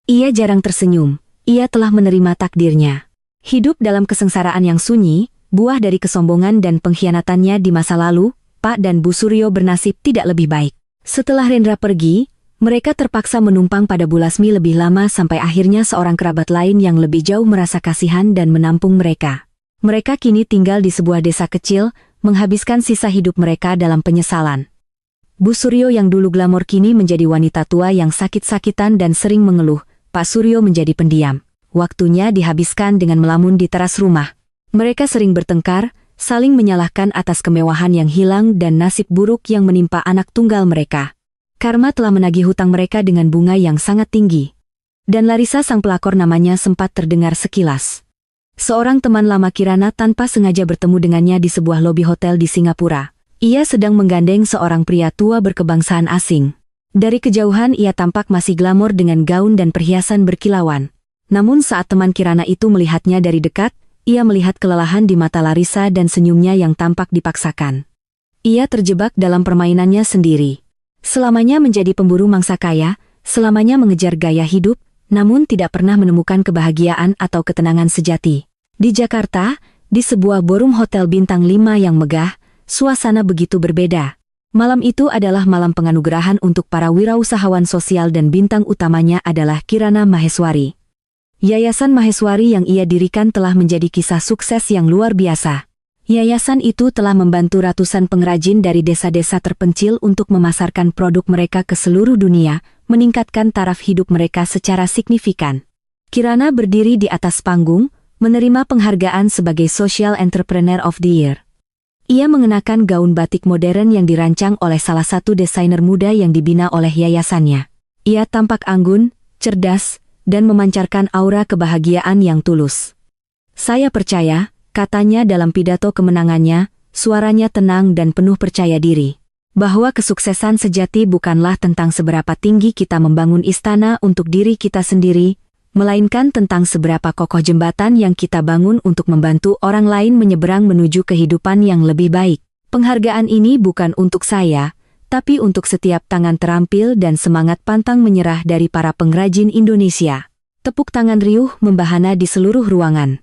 Ia jarang tersenyum, ia telah menerima takdirnya. Hidup dalam kesengsaraan yang sunyi, buah dari kesombongan dan pengkhianatannya di masa lalu, Pak dan Bu Suryo bernasib tidak lebih baik. Setelah Rendra pergi, mereka terpaksa menumpang pada Bu Lasmi lebih lama sampai akhirnya seorang kerabat lain yang lebih jauh merasa kasihan dan menampung mereka. Mereka kini tinggal di sebuah desa kecil, menghabiskan sisa hidup mereka dalam penyesalan. Bu Suryo yang dulu glamor kini menjadi wanita tua yang sakit-sakitan dan sering mengeluh. Pak Suryo menjadi pendiam. Waktunya dihabiskan dengan melamun di teras rumah. Mereka sering bertengkar, saling menyalahkan atas kemewahan yang hilang dan nasib buruk yang menimpa anak tunggal mereka. Karma telah menagih hutang mereka dengan bunga yang sangat tinggi. Dan Larissa sang pelakor namanya sempat terdengar sekilas. Seorang teman lama Kirana tanpa sengaja bertemu dengannya di sebuah lobi hotel di Singapura. Ia sedang menggandeng seorang pria tua berkebangsaan asing. Dari kejauhan ia tampak masih glamor dengan gaun dan perhiasan berkilauan. Namun saat teman Kirana itu melihatnya dari dekat, ia melihat kelelahan di mata Larissa dan senyumnya yang tampak dipaksakan. Ia terjebak dalam permainannya sendiri. Selamanya menjadi pemburu mangsa kaya, selamanya mengejar gaya hidup, namun tidak pernah menemukan kebahagiaan atau ketenangan sejati. Di Jakarta, di sebuah ballroom hotel bintang 5 yang megah, suasana begitu berbeda. Malam itu adalah malam penganugerahan untuk para wirausahawan sosial dan bintang utamanya adalah Kirana Maheswari. Yayasan Maheswari yang ia dirikan telah menjadi kisah sukses yang luar biasa. Yayasan itu telah membantu ratusan pengrajin dari desa-desa terpencil untuk memasarkan produk mereka ke seluruh dunia, meningkatkan taraf hidup mereka secara signifikan. Kirana berdiri di atas panggung, menerima penghargaan sebagai Social Entrepreneur of the Year. Ia mengenakan gaun batik modern yang dirancang oleh salah satu desainer muda yang dibina oleh yayasannya. Ia tampak anggun, cerdas, dan memancarkan aura kebahagiaan yang tulus. Saya percaya, katanya dalam pidato kemenangannya, suaranya tenang dan penuh percaya diri, bahwa kesuksesan sejati bukanlah tentang seberapa tinggi kita membangun istana untuk diri kita sendiri, melainkan tentang seberapa kokoh jembatan yang kita bangun untuk membantu orang lain menyeberang menuju kehidupan yang lebih baik. Penghargaan ini bukan untuk saya, tapi untuk setiap tangan terampil dan semangat pantang menyerah dari para pengrajin Indonesia. Tepuk tangan riuh membahana di seluruh ruangan.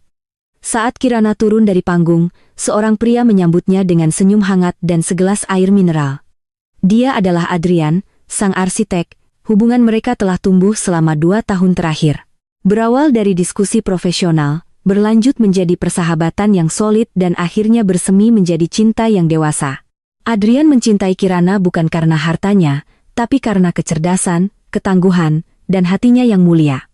Saat Kirana turun dari panggung, seorang pria menyambutnya dengan senyum hangat dan segelas air mineral. Dia adalah Adrian, sang arsitek. Hubungan mereka telah tumbuh selama 2 tahun terakhir. Berawal dari diskusi profesional, berlanjut menjadi persahabatan yang solid dan akhirnya bersemi menjadi cinta yang dewasa. Adrian mencintai Kirana bukan karena hartanya, tapi karena kecerdasan, ketangguhan, dan hatinya yang mulia.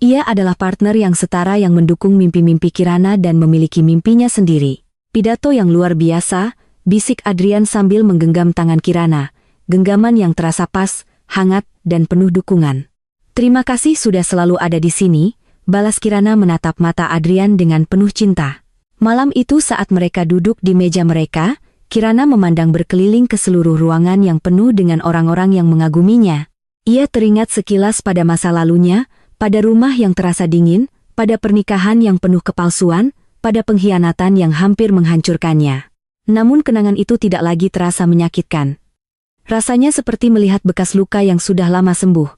Ia adalah partner yang setara yang mendukung mimpi-mimpi Kirana dan memiliki mimpinya sendiri. Pidato yang luar biasa, bisik Adrian sambil menggenggam tangan Kirana, genggaman yang terasa pas, hangat, dan penuh dukungan. Terima kasih sudah selalu ada di sini, balas Kirana menatap mata Adrian dengan penuh cinta. Malam itu saat mereka duduk di meja mereka, Kirana memandang berkeliling ke seluruh ruangan yang penuh dengan orang-orang yang mengaguminya. Ia teringat sekilas pada masa lalunya, pada rumah yang terasa dingin, pada pernikahan yang penuh kepalsuan, pada pengkhianatan yang hampir menghancurkannya. Namun kenangan itu tidak lagi terasa menyakitkan. Rasanya seperti melihat bekas luka yang sudah lama sembuh.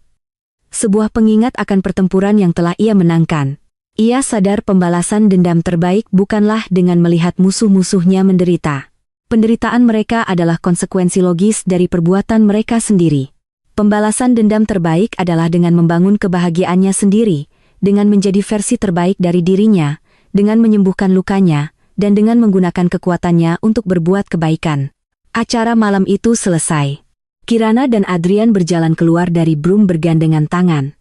Sebuah pengingat akan pertempuran yang telah ia menangkan. Ia sadar pembalasan dendam terbaik bukanlah dengan melihat musuh-musuhnya menderita. Penderitaan mereka adalah konsekuensi logis dari perbuatan mereka sendiri. Pembalasan dendam terbaik adalah dengan membangun kebahagiaannya sendiri, dengan menjadi versi terbaik dari dirinya, dengan menyembuhkan lukanya, dan dengan menggunakan kekuatannya untuk berbuat kebaikan. Acara malam itu selesai. Kirana dan Adrian berjalan keluar dari brum bergandengan tangan.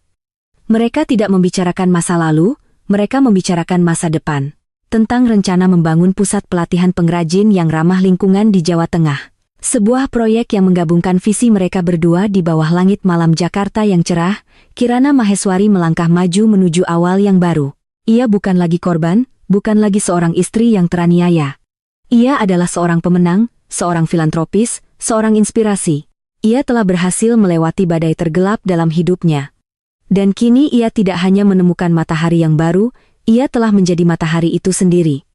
Mereka tidak membicarakan masa lalu, mereka membicarakan masa depan. Tentang rencana membangun pusat pelatihan pengrajin yang ramah lingkungan di Jawa Tengah. Sebuah proyek yang menggabungkan visi mereka berdua di bawah langit malam Jakarta yang cerah, Kirana Maheswari melangkah maju menuju awal yang baru. Ia bukan lagi korban, bukan lagi seorang istri yang teraniaya. Ia adalah seorang pemenang, seorang filantropis, seorang inspirasi. Ia telah berhasil melewati badai tergelap dalam hidupnya. Dan kini ia tidak hanya menemukan matahari yang baru, ia telah menjadi matahari itu sendiri.